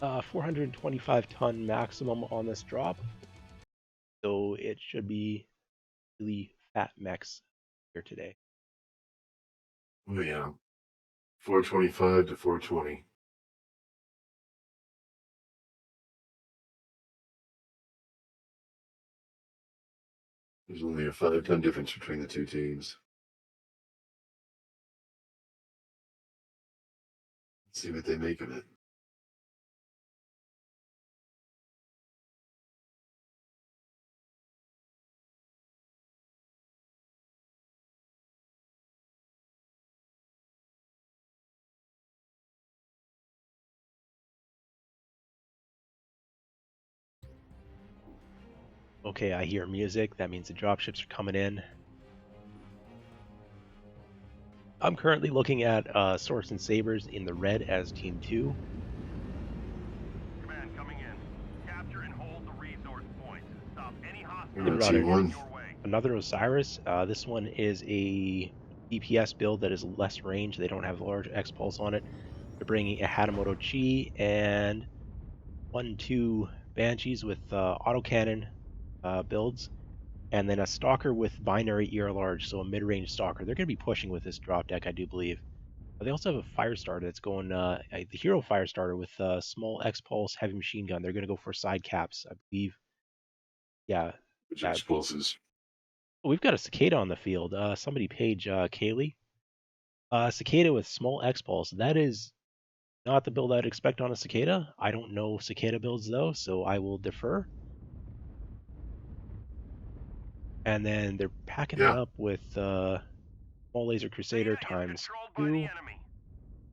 [SPEAKER 1] Uh, 425 ton maximum on this drop, so it should be really fat mechs here today.
[SPEAKER 2] Oh, yeah. 425 to 420. There's only a 5-ton difference between the two teams. Let's see what they make of it.
[SPEAKER 1] Okay, I hear music. That means the dropships are coming in. I'm currently looking at Sorensen Sabers in the red as Team 2.
[SPEAKER 3] Command coming in. Capture and hold the resource points. Stop any
[SPEAKER 2] Team
[SPEAKER 3] hostiles
[SPEAKER 2] 1.
[SPEAKER 3] your way.
[SPEAKER 1] Another Osiris. This one is a DPS build that is less range. They don't have large X-Pulse on it. They're bringing a Hatamoto Chi and 1-2 Banshees with autocannon builds, and then a Stalker with binary ER large, so a mid-range Stalker. They're going to be pushing with this drop deck, I do believe. But they also have a Firestarter that's going, the Hero Firestarter with small X-Pulse heavy machine gun. They're going to go for side caps, I believe. Yeah.
[SPEAKER 2] Which expulses.
[SPEAKER 1] We've got a Cicada on the field. Somebody page Kaylee. Cicada with small X-Pulse. That is not the build I'd expect on a Cicada. I don't know Cicada builds, though, so I will defer. And then they're packing that up with Small Laser Crusader times 2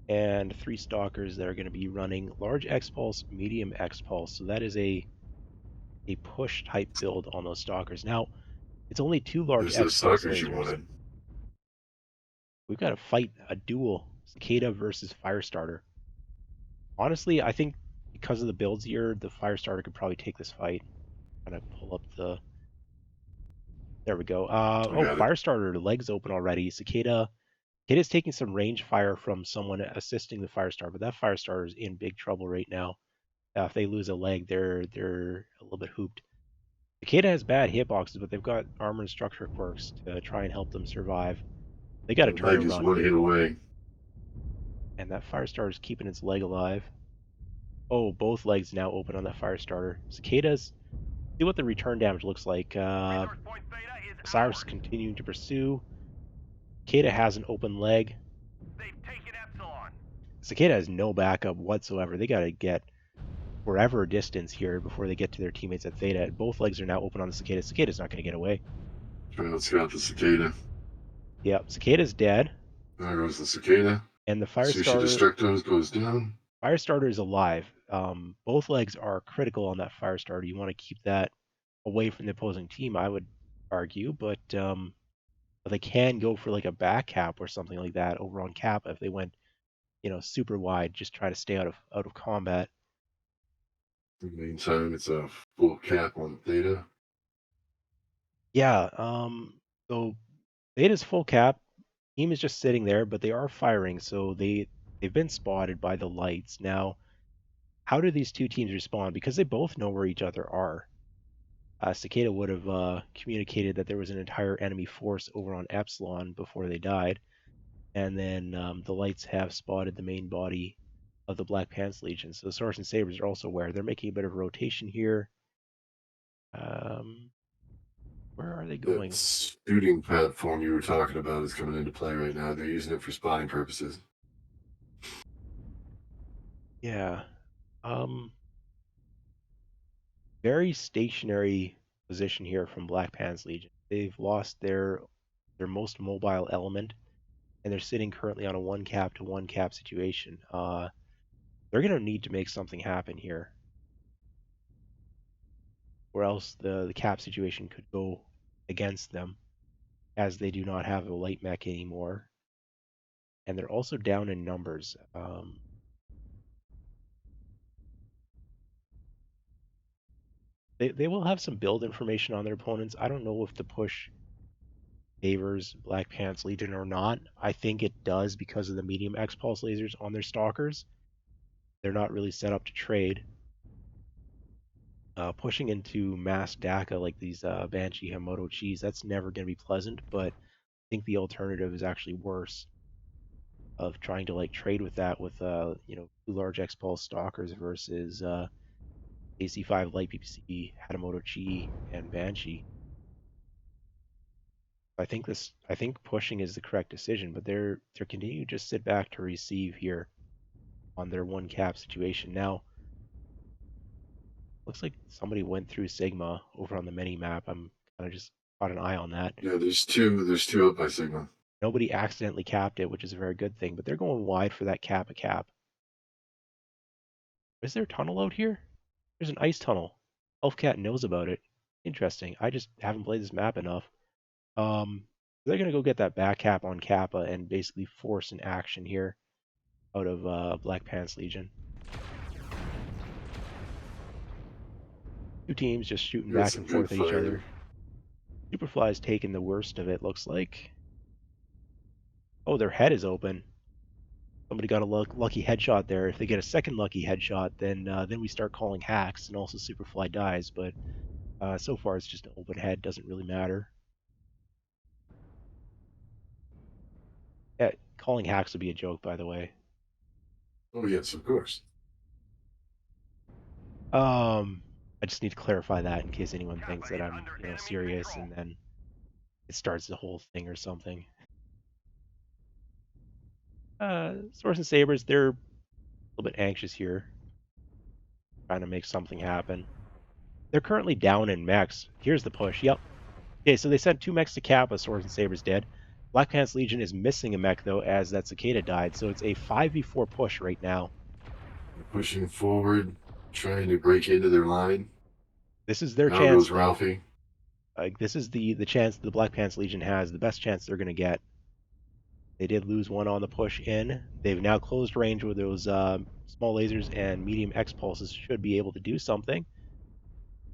[SPEAKER 1] and 3 Stalkers that are going to be running large X-Pulse, medium X-Pulse. So that is a push type build on those Stalkers. Now, it's only 2 large X-Pulse lasers. We've got to fight a duel, Cicada versus Firestarter. Honestly, I think because of the builds here, the Firestarter could probably take this fight. I'm going to pull up the... There we go. Firestarter, the legs open already. Cicada's taking some range fire from someone assisting the Firestarter, but that Firestarter is in big trouble right now. If they lose a leg, they're a little bit hooped. Cicada has bad hitboxes, but they've got armor and structure quirks to try and help them survive. They got to turn and run.
[SPEAKER 2] One hit away.
[SPEAKER 1] And that Firestarter is keeping its leg alive. Oh, both legs now open on that Firestarter. Cicadas, see what the return damage looks like. Cyrus continuing to pursue. Cicada has an open leg. Cicada has no backup whatsoever. They got to get wherever distance here before they get to their teammates at Theta. Both legs are now open on the Cicada. Cicada's not going to get away.
[SPEAKER 2] Trying to scout the Cicada.
[SPEAKER 1] Yep, Cicada's dead.
[SPEAKER 2] There goes the Cicada.
[SPEAKER 1] And the Firestarter...
[SPEAKER 2] Sushi Destructos goes down.
[SPEAKER 1] Firestarter is alive. Both legs are critical on that Firestarter. You want to keep that away from the opposing team, I would argue, but they can go for like a back cap or something like that over on cap if they went, super wide. Just try to stay out of combat.
[SPEAKER 2] In the meantime, it's a full cap on Theta.
[SPEAKER 1] Yeah. So Theta's full cap. Team is just sitting there, but they are firing, so they've been spotted by the lights. Now, how do these two teams respond? Because they both know where each other are. Cicada would have communicated that there was an entire enemy force over on Epsilon before they died. And then the lights have spotted the main body of the Black Pants Legion. So Sorensen Sabers are also aware. They're making a bit of a rotation here. Where are they
[SPEAKER 2] That
[SPEAKER 1] going?
[SPEAKER 2] shooting platform you were talking about is coming into play right now. They're using it for spotting purposes.
[SPEAKER 1] Yeah. Very stationary position here from Black Pants Legion. They've lost their most mobile element, and they're sitting currently on a 1 cap to 1 cap situation. They're going to need to make something happen here, or else the cap situation could go against them, as they do not have a light mech anymore, and they're also down in numbers. They will have some build information on their opponents. I don't know if the push favors Black Pants Legion or not. I think it does because of the medium X pulse lasers on their stalkers. They're not really set up to trade. Pushing into mass DACA like these Banshee Hamoto Chis, that's never going to be pleasant, but I think the alternative is actually worse, of trying to like trade with that with 2 large X pulse stalkers versus AC5 light PPC, Hatamoto Chi, and Banshee. I think pushing is the correct decision, but they're continuing to just sit back to receive here on their 1 cap situation. Now, looks like somebody went through Sigma over on the mini map. I'm kind of just caught an eye on that.
[SPEAKER 2] Yeah, there's two up by Sigma.
[SPEAKER 1] Nobody accidentally capped it, which is a very good thing, but they're going wide for that cap a cap. Is there a tunnel out here? There's an ice tunnel. Elfcat knows about it. Interesting. I just haven't played this map enough. They're gonna go get that back cap on Kappa and basically force an action here out of Black Pants Legion. Two teams just shooting
[SPEAKER 2] Got
[SPEAKER 1] back
[SPEAKER 2] some
[SPEAKER 1] and
[SPEAKER 2] good
[SPEAKER 1] forth at each
[SPEAKER 2] fire.
[SPEAKER 1] other. Superfly's taking the worst of it, looks like. Oh, their head is open. Somebody got a lucky headshot there. If they get a second lucky headshot, then we start calling hacks, and also Superfly dies. But so far, it's just an open head. Doesn't really matter. Yeah, calling hacks would be a joke, by the way.
[SPEAKER 2] Oh yes, of course.
[SPEAKER 1] I just need to clarify that in case anyone thinks that I'm, serious,
[SPEAKER 3] control.
[SPEAKER 1] and then it starts the whole thing or something. Sorensen Sabers, they're a little bit anxious here, trying to make something happen. They're currently down in mechs. Here's the push. Yep. Okay, so they sent 2 mechs to Kappa. Sorensen Sabers dead. Black Pants Legion is missing a mech though, as that Cicada died. So it's a 5v4 push right now.
[SPEAKER 2] They're pushing forward, trying to break into their line.
[SPEAKER 1] This is their
[SPEAKER 2] Now
[SPEAKER 1] chance
[SPEAKER 2] goes
[SPEAKER 1] though.
[SPEAKER 2] Ralphie.
[SPEAKER 1] Like this is the chance the Black Pants Legion has, the best chance they're gonna get. They did lose one on the push in. They've now closed range with those small lasers, and medium X pulses should be able to do something.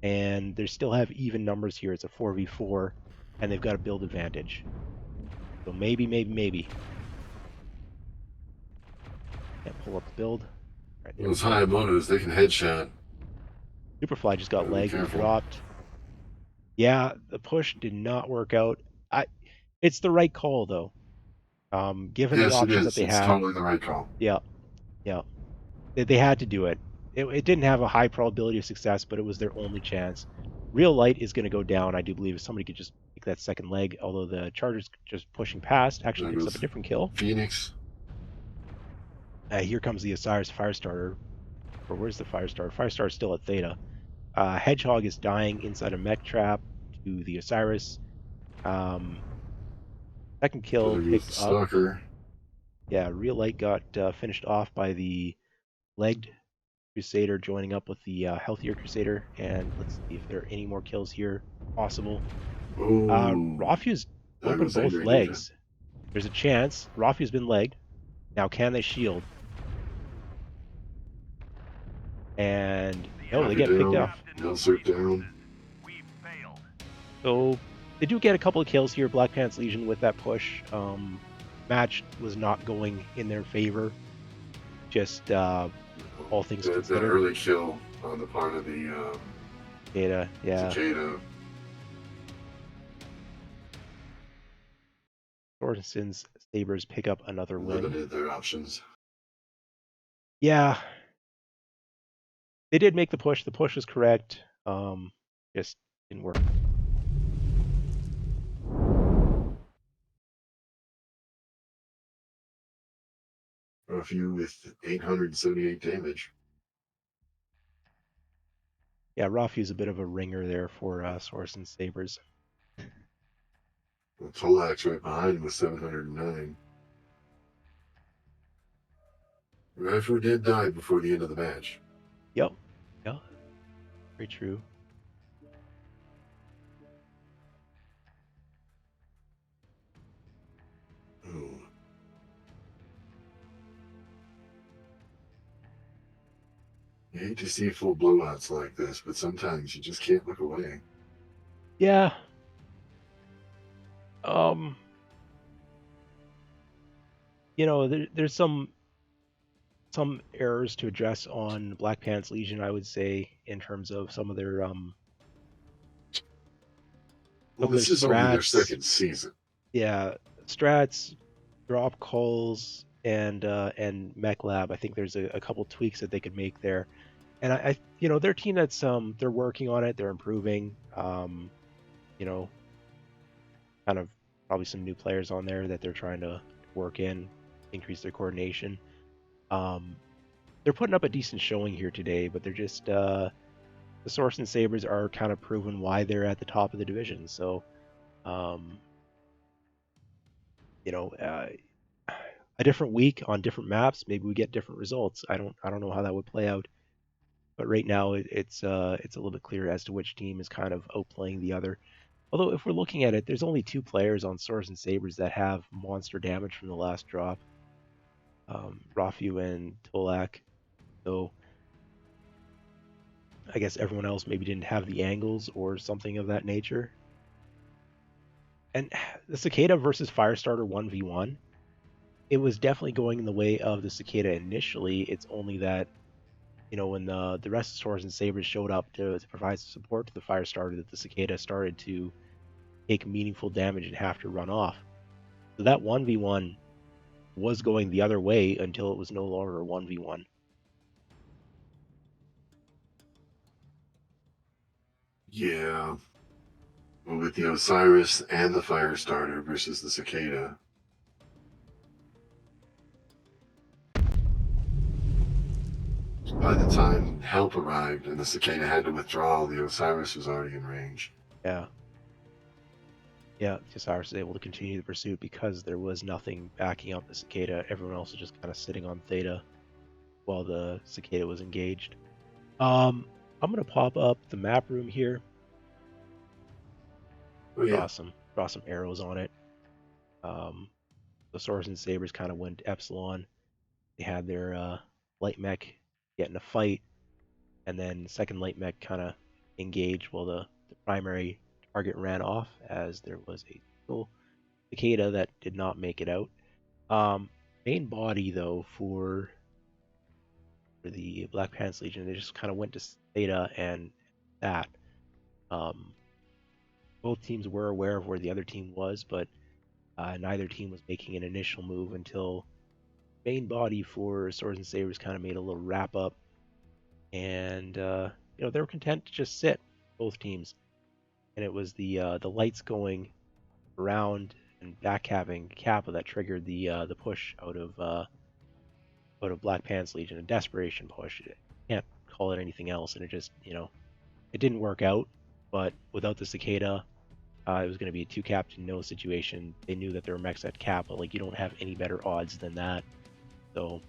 [SPEAKER 1] And they still have even numbers here. It's a 4v4, and they've got a build advantage. So maybe. Can't pull up the build. Right, there we
[SPEAKER 2] Those
[SPEAKER 1] go.
[SPEAKER 2] high motos, they can headshot.
[SPEAKER 1] Superfly just got
[SPEAKER 2] Gotta be
[SPEAKER 1] legged and
[SPEAKER 2] careful.
[SPEAKER 1] dropped. Yeah, the push did not work out. It's the right call though. Given the
[SPEAKER 2] Yes, it
[SPEAKER 1] options that
[SPEAKER 2] is.
[SPEAKER 1] they
[SPEAKER 2] It's
[SPEAKER 1] had.
[SPEAKER 2] totally the right call.
[SPEAKER 1] Yeah. They had to do it. It didn't have a high probability of success, but it was their only chance. Real light is going to go down, I do believe, if somebody could just take that second leg, although the Charger's just pushing past, actually
[SPEAKER 2] There
[SPEAKER 1] picks up a
[SPEAKER 2] goes
[SPEAKER 1] different kill.
[SPEAKER 2] Phoenix.
[SPEAKER 1] Here comes the Osiris Firestarter. Or where's the Firestarter? Firestarter's still at Theta. Hedgehog is dying inside a mech trap to the Osiris. Second kill
[SPEAKER 2] There goes
[SPEAKER 1] picked
[SPEAKER 2] the
[SPEAKER 1] up.
[SPEAKER 2] Stalker.
[SPEAKER 1] Yeah, Real Light got finished off by the legged Crusader joining up with the healthier Crusader, and let's see if there are any more kills here possible.
[SPEAKER 2] Oh,
[SPEAKER 1] Rafia's
[SPEAKER 2] there
[SPEAKER 1] opened
[SPEAKER 2] goes
[SPEAKER 1] both
[SPEAKER 2] Angry Ninja.
[SPEAKER 1] legs. There's a chance. Rafia's been legged. Now, can they shield? And no, they
[SPEAKER 2] Rafi
[SPEAKER 1] get picked
[SPEAKER 2] down.
[SPEAKER 1] up.
[SPEAKER 2] Milsurp down.
[SPEAKER 3] We failed.
[SPEAKER 1] So they do get a couple of kills here. Black Pants Legion with that push. Match was not going in their favor. Just all things
[SPEAKER 2] That
[SPEAKER 1] considered.
[SPEAKER 2] early kill on the part of the
[SPEAKER 1] Cicada, yeah.
[SPEAKER 2] Cicada.
[SPEAKER 1] Sorensen's Sabers pick up another win.
[SPEAKER 2] Limited their options.
[SPEAKER 1] Yeah, they did make the push. The push was correct. Just Didn't work.
[SPEAKER 2] A few with 878 damage.
[SPEAKER 1] Yeah, Rafi's a bit of a ringer there for Sorensen Sabers.
[SPEAKER 2] Well, Tolak's right behind him with 709. Radford did die before the end of the match.
[SPEAKER 1] Yep. Yeah. Very true.
[SPEAKER 2] Oh. You hate to see full blowouts like this, but sometimes you just can't look away.
[SPEAKER 1] Yeah. Um. There's some errors to address on Black Pants Legion, I would say, in terms of some of their
[SPEAKER 2] Well, this is only their
[SPEAKER 1] strats.
[SPEAKER 2] second season.
[SPEAKER 1] Yeah, strats, drop calls, and mech lab. I think there's a couple tweaks that they could make there. And their team that's they're working on it. They're improving. You know, kind of probably some new players on there that they're trying to work in, increase their coordination. They're putting up a decent showing here today, but they're just the Sorensen Sabers are kind of proven why they're at the top of the division. So, um, you know, uh, a different week on different maps, maybe we get different results. I don't know how that would play out, but right now it's a little bit clear as to which team is kind of outplaying the other. Although if we're looking at it, there's only two players on Sorensen Sabers that have monster damage from the last drop, Rafu and Tolak. So I guess everyone else maybe didn't have the angles or something of that nature. And the Cicada versus Firestarter 1v1, it was definitely going in the way of the Cicada initially. It's only that, when the rest of Swords and Sabers showed up to provide support to the Firestarter, that the Cicada started to take meaningful damage and have to run off. So that 1v1 was going the other way until it was no longer a 1v1.
[SPEAKER 2] Yeah. Well, with the Osiris and the Firestarter versus the Cicada. By the time help arrived and the Cicada had to withdraw, the Osiris was already in range.
[SPEAKER 1] Yeah. Yeah, Osiris was able to continue the pursuit because there was nothing backing up the Cicada. Everyone else was just kind of sitting on Theta while the Cicada was engaged. I'm gonna pop up the map room here.
[SPEAKER 2] Oh, yeah.
[SPEAKER 1] Draw some arrows on it. The Swords and Sabers kind of went Epsilon. They had their light mech get in a fight, and then second light mech kind of engaged while the primary target ran off, as there was a single Cicada that did not make it out. Main body though for the Black Pants Legion, they just kind of went to Theta and that. Um, Both teams were aware of where the other team was, but neither team was making an initial move until main body for Swords and Sabers kind of made a little wrap up, and they were content to just sit, both teams, and it was the lights going around and back having Kappa that triggered the push out of Black Pants Legion, a desperation push. Can't call it anything else, and it just it didn't work out. But without the Cicada, it was going to be a two cap to no situation. They knew that there were mechs at Kappa. Like, you don't have any better odds than that. So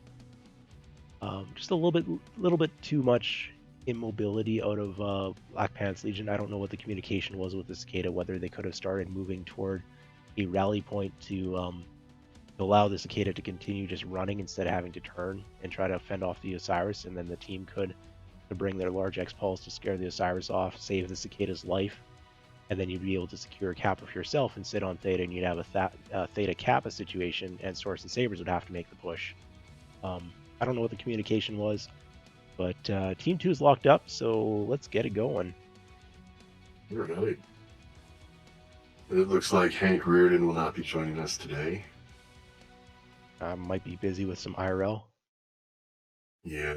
[SPEAKER 1] just a little bit too much immobility out of Black Pants Legion. I don't know what the communication was with the Cicada, whether they could have started moving toward a rally point to allow the Cicada to continue just running instead of having to turn and try to fend off the Osiris, and then the team could bring their large X-Pulse to scare the Osiris off, save the Cicada's life, and then you'd be able to secure a Kappa for yourself and sit on Theta, and you'd have a Theta Kappa situation, and Swords and Sabers would have to make the push. I don't know what the communication was, but Team 2 is locked up, so let's get it going.
[SPEAKER 2] Right. It looks like Hank Reardon will not be joining us today.
[SPEAKER 1] Might be busy with some IRL.
[SPEAKER 2] Yeah,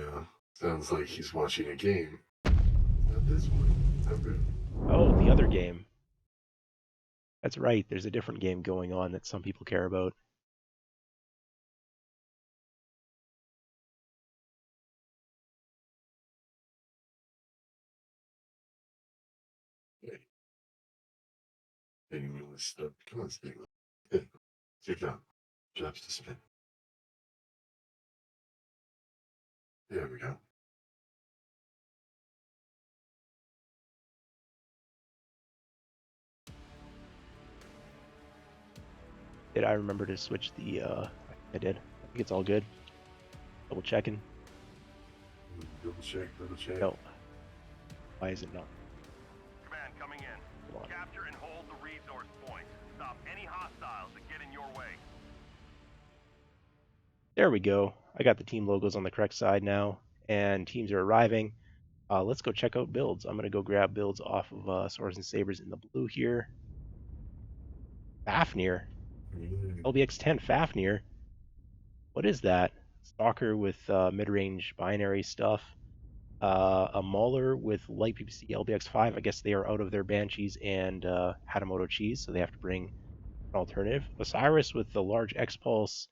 [SPEAKER 2] sounds like he's watching a game. Not this one. How good.
[SPEAKER 1] Oh, the other game. That's right. There's a different game going on that some people care about.
[SPEAKER 2] Hey, spinning wheel is stuck. Come on, spinning wheel. Good. It's your job. Job's to spin. There we go.
[SPEAKER 1] Did I remember to switch the? I did. I think it's all good. Double checking.
[SPEAKER 2] Double check, double check.
[SPEAKER 1] No. Why is it not?
[SPEAKER 3] Command coming in.
[SPEAKER 1] Come on.
[SPEAKER 3] Capture and hold the resource points. Stop any hostiles that get in your way.
[SPEAKER 1] There we go. I got the team logos on the correct side now, and teams are arriving. Let's go check out builds. I'm gonna go grab builds off of Sorensen Sabers in the blue here. Fafnir. LBX-10 Fafnir. What is that? Stalker with mid-range binary stuff. A Mauler with light PPC LBX-5. I guess they are out of their Banshees and Hatamoto Cheese, so they have to bring an alternative. Osiris with the large X-Pulse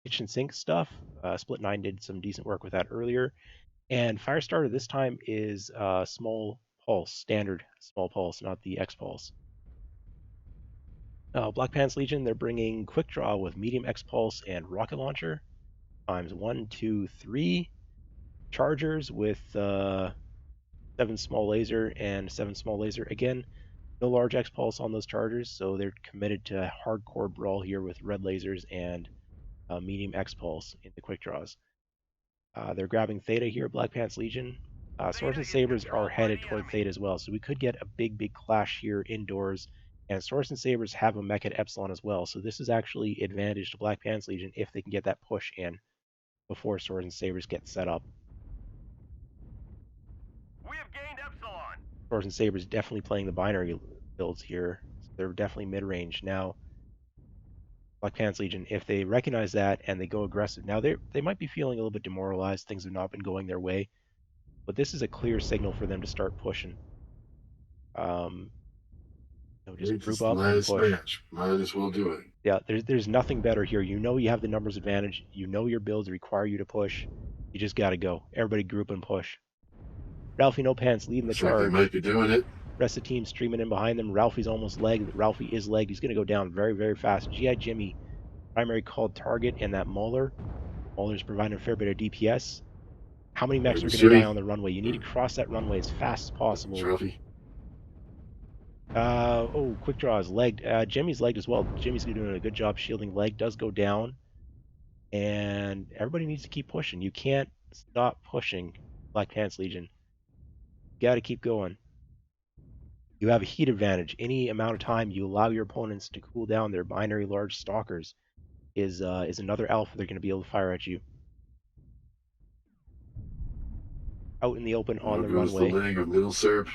[SPEAKER 1] kitchen sink stuff. Split 9 did some decent work with that earlier. And Firestarter this time is small pulse, standard small pulse, not the X-Pulse. Black Pants Legion, they're bringing Quick Draw with medium X-Pulse and Rocket Launcher times 1, 2, 3. Chargers with 7 small laser and 7 small laser. Again, no large X-Pulse on those Chargers, so they're committed to hardcore brawl here with red lasers and medium X-Pulse in the Quick Draws. They're grabbing Theta here, Black Pants Legion. Swords and Sabers are headed toward Theta as well, so we could get a big clash here indoors. And Swords and Sabers have a mech at Epsilon as well, so this is actually advantage to Black Pants Legion if they can get that push in before Swords and Sabers get set up.
[SPEAKER 3] We have gained Epsilon.
[SPEAKER 1] Swords and Sabers definitely playing the binary builds here, so they're definitely mid-range. Now, Black Pants Legion, if they recognize that and they go aggressive, now they might be feeling a little bit demoralized, things have not been going their way, but this is a clear signal for them to start pushing. Just group up and push.
[SPEAKER 2] Match. Might as well do it.
[SPEAKER 1] Yeah, there's nothing better here. You know you have the numbers advantage. You know your builds require you to push. You just got to go. Everybody group and push. Ralphie No Pants leading the charge.
[SPEAKER 2] They might be doing it.
[SPEAKER 1] Rest of the team streaming in behind them. Ralphie's almost legged. Ralphie is legged. He's going to go down very fast. GI Jimmy, primary called target, and that Mauler. Mauler's providing a fair bit of DPS. How many mechs are going to die on the runway? You need to cross that runway as fast as possible.
[SPEAKER 2] Ralphie.
[SPEAKER 1] Quick Draw is legged. Jimmy's legged as well. Jimmy's doing a good job shielding. Leg does go down. And everybody needs to keep pushing. You can't stop pushing Black Pants Legion. You got to keep going. You have a heat advantage. Any amount of time you allow your opponents to cool down their binary large stalkers is another alpha they're going to be able to fire at you. Out in the open on the runway.
[SPEAKER 2] The leg of Middle Serp.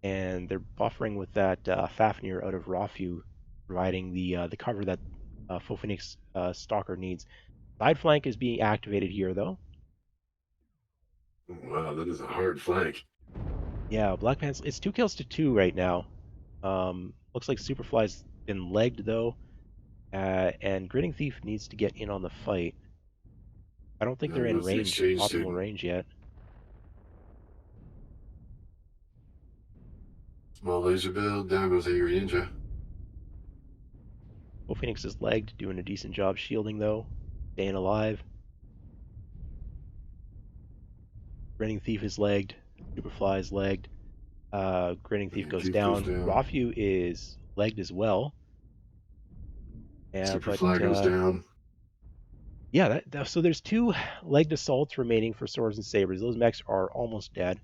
[SPEAKER 1] And they're buffering with that Fafnir out of Rafu, providing the cover that Phoenix Stalker needs. Side flank is being activated here, though.
[SPEAKER 2] Wow, that is a hard flank.
[SPEAKER 1] Yeah, Black Pants. It's 2 kills to 2 right now. Looks like Superfly's been legged though, and Grinning Thief needs to get in on the fight. I don't think they're in range, optimal range yet.
[SPEAKER 2] Small laser build, down goes Angry Ninja.
[SPEAKER 1] Phoenix is legged, doing a decent job shielding though, staying alive. Grinning Thief is legged, Superfly is legged. Grinning Thief goes down. Rafu is legged as well.
[SPEAKER 2] Superfly goes down.
[SPEAKER 1] Yeah, so there's 2 legged assaults remaining for Swords and Sabers. Those mechs are almost dead.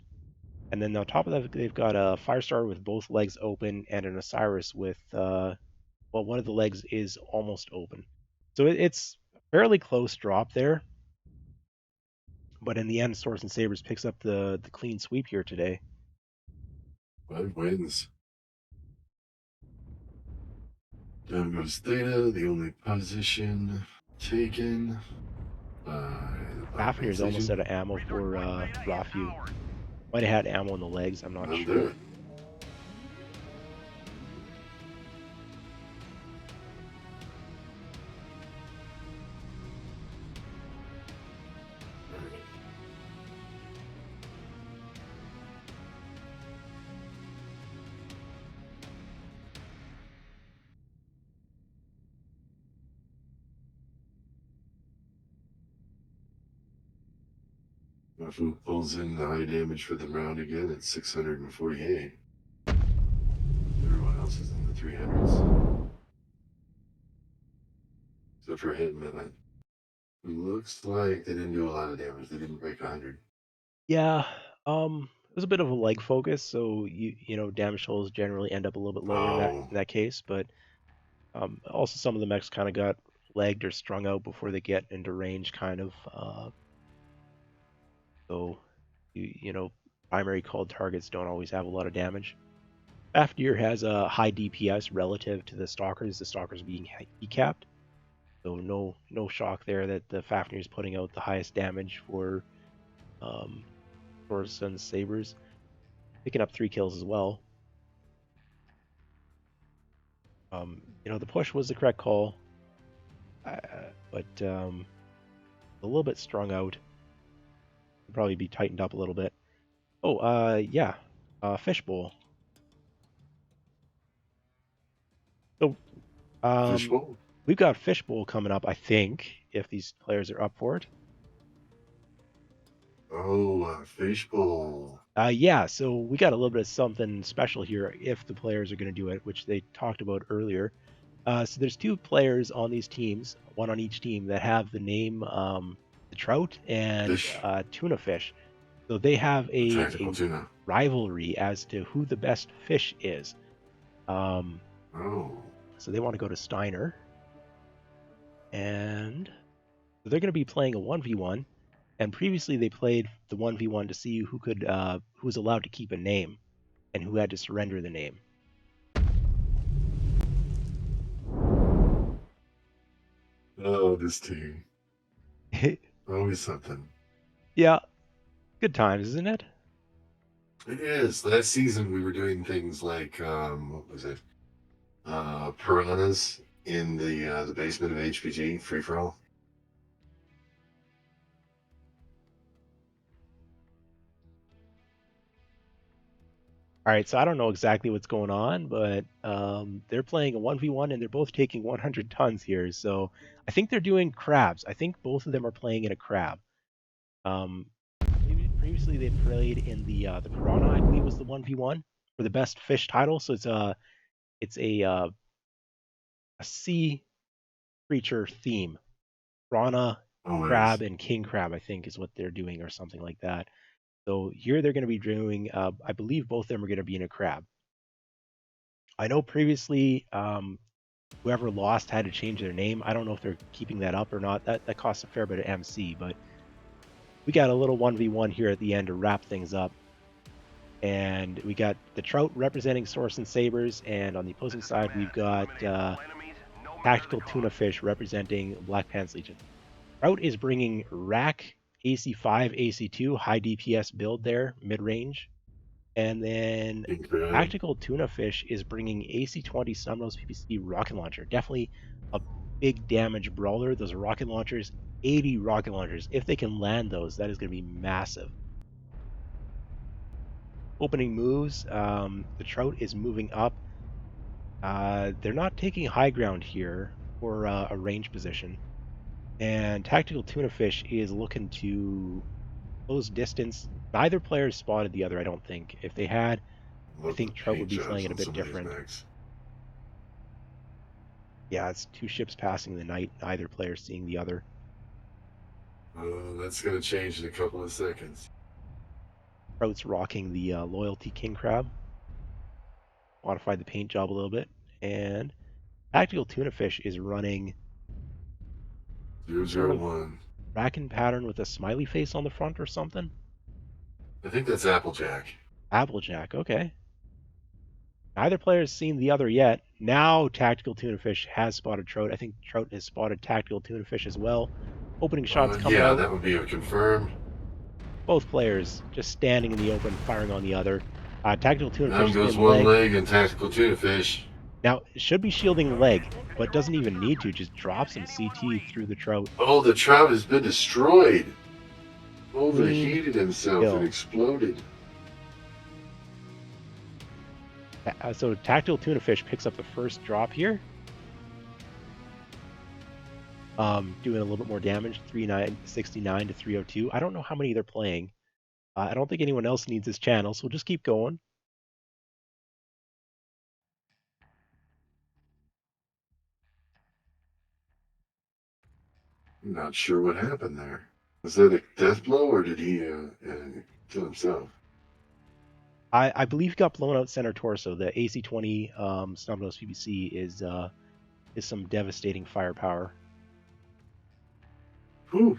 [SPEAKER 1] And then on top of that, they've got a Firestarter with both legs open and an Osiris with, one of the legs is almost open. So it's a fairly close drop there. But in the end, Swords and Sabers picks up the clean sweep here today.
[SPEAKER 2] 5 wins. Down goes Theta, the only position taken.
[SPEAKER 1] Fafnir's almost out of ammo for Rafu. Might have had ammo in the legs, I'm not sure.
[SPEAKER 2] If who pulls in the high damage for the round again at 648. Everyone else is in the 300s. Except for Hitman. Looks like they didn't do a lot of damage. They didn't break 100.
[SPEAKER 1] Yeah, it was a bit of a leg focus, so damage totals generally end up a little bit lower in
[SPEAKER 2] Oh,
[SPEAKER 1] that case. But also some of the mechs kind of got legged or strung out before they get into range, kind of. So primary called targets don't always have a lot of damage. Fafnir has a high DPS relative to the Stalkers being capped. So no shock there that the Fafnir is putting out the highest damage for Sorensen's Sabers, picking up 3 kills as well. The push was the correct call, but a little bit strung out. Could probably be tightened up a little bit. Oh, yeah, Fishbowl. So,
[SPEAKER 2] Fishbowl?
[SPEAKER 1] we've got Fishbowl coming up, I think, if these players are up for it.
[SPEAKER 2] Oh, Fishbowl.
[SPEAKER 1] Yeah, so we got a little bit of something special here if the players are going to do it, which they talked about earlier. So there's 2 players on these teams, one on each team, that have the name the Trout and
[SPEAKER 2] Fish.
[SPEAKER 1] Tuna Fish. So they have
[SPEAKER 2] The
[SPEAKER 1] a
[SPEAKER 2] tactical tuna.
[SPEAKER 1] rivalry as to who the best fish is. Um,
[SPEAKER 2] Oh.
[SPEAKER 1] so they want to go to Steiner. And so they're going to be playing a 1v1. And previously they played the 1v1 to see who was allowed to keep a name and who had to surrender the name.
[SPEAKER 2] Oh, this team. Always something.
[SPEAKER 1] Yeah, good times, isn't it?
[SPEAKER 2] It is. Last season we were doing things like what was it? Piranhas in the basement of HPG, free for all.
[SPEAKER 1] All right, so I don't know exactly what's going on, but they're playing a 1v1 and they're both taking 100 tons here. So I think they're doing crabs. I think both of them are playing in a crab. Previously they played in the piranha, I believe, was the 1v1 for the best fish title. So it's a sea creature theme. Piranha, crab,
[SPEAKER 2] Always.
[SPEAKER 1] and king crab, I think, is what they're doing, or something like that. So here they're going to be doing, I believe both of them are going to be in a crab. I know previously whoever lost had to change their name. I don't know if they're keeping that up or not. That costs a fair bit of MC, but we got a little 1v1 here at the end to wrap things up. And we got the Trout representing Sorensen Sabers, and on the opposing side we've got Tactical Tuna Fish representing Black Pants Legion. Trout is bringing Rack AC5, AC2, high DPS build there, mid-range. And then Tactical Tuna Fish is bringing AC20 Sunrose PPC rocket launcher. Definitely a big damage brawler. Those rocket launchers, 80 rocket launchers. If they can land those, that is going to be massive. Opening moves, the Trout is moving up. They're not taking high ground here for a range position. And Tactical Tuna Fish is looking to close distance. Neither player spotted the other, I don't think. If they had, I think Trout would be playing it a bit different. Yeah, it's 2 ships passing the night, neither player seeing the other.
[SPEAKER 2] That's going to change in a couple of seconds.
[SPEAKER 1] Trout's rocking the Loyalty King Crab. Modified the paint job a little bit. And Tactical Tuna Fish is running
[SPEAKER 2] 001.
[SPEAKER 1] Bracken pattern with a smiley face on the front or something?
[SPEAKER 2] I think that's Applejack.
[SPEAKER 1] Applejack, okay. Neither player has seen the other yet. Now Tactical Tuna Fish has spotted Trout. I think Trout has spotted Tactical Tuna Fish as well. Opening shots coming out.
[SPEAKER 2] Yeah, that would be a confirm.
[SPEAKER 1] Both players just standing in the open, firing on the other. Tactical Tuna
[SPEAKER 2] Now
[SPEAKER 1] Fish
[SPEAKER 2] goes one leg and Tactical Tuna Fish.
[SPEAKER 1] Now, it should be shielding leg, but doesn't even need to. Just drops some CT through the Trout.
[SPEAKER 2] Oh, the Trout has been destroyed. Overheated himself and exploded.
[SPEAKER 1] So Tactical Tuna Fish picks up the first drop here. Doing a little bit more damage, 369 to 302. I don't know how many they're playing. I don't think anyone else needs this channel, so we'll just keep going.
[SPEAKER 2] I'm not sure what happened there. Was that a death blow, or did he kill himself?
[SPEAKER 1] I believe he got blown out center torso. The AC-20 Snubnose PPC is some devastating firepower.
[SPEAKER 2] Whew.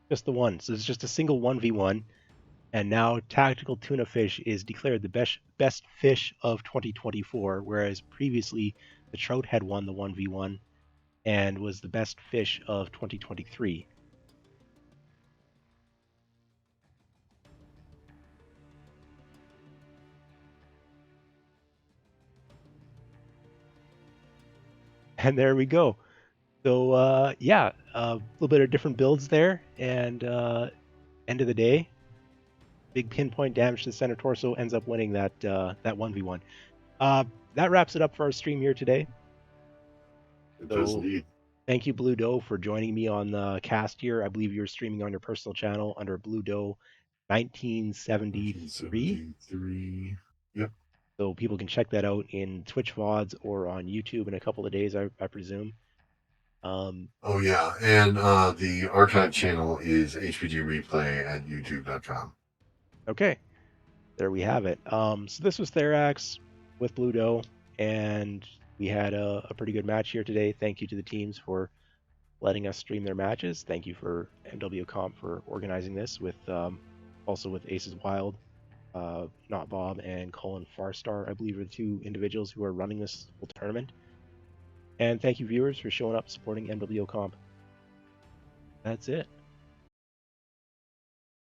[SPEAKER 1] Just the one. So it's just a single 1v1. And now tactical tuna fish is declared the best fish of 2024, whereas previously the trout had won the 1v1 and was the best fish of 2023. And there we go. So yeah, a little bit of different builds there, and end of the day, big pinpoint damage to the center torso ends up winning that 1v1. That wraps it up for our stream here today.
[SPEAKER 2] It does
[SPEAKER 1] So
[SPEAKER 2] indeed.
[SPEAKER 1] thank you, Blue Doe, for joining me on the cast here. I believe you're streaming on your personal channel under Blue Doe 1973.
[SPEAKER 2] 1973. Yep.
[SPEAKER 1] So people can check that out in Twitch VODs or on YouTube in a couple of days, I presume.
[SPEAKER 2] Oh yeah, and the archive channel is HPG Replay at YouTube.com.
[SPEAKER 1] Okay, there we have it. So this was Therax with Blue Doe, and we had a pretty good match here today. Thank you to the teams for letting us stream their matches. Thank you for MW Comp for organizing this with also with Aces Wild, Not Bob, and Colin Farstar, I believe are the two individuals who are running this whole tournament. And thank you viewers for showing up supporting MWO Comp. That's it.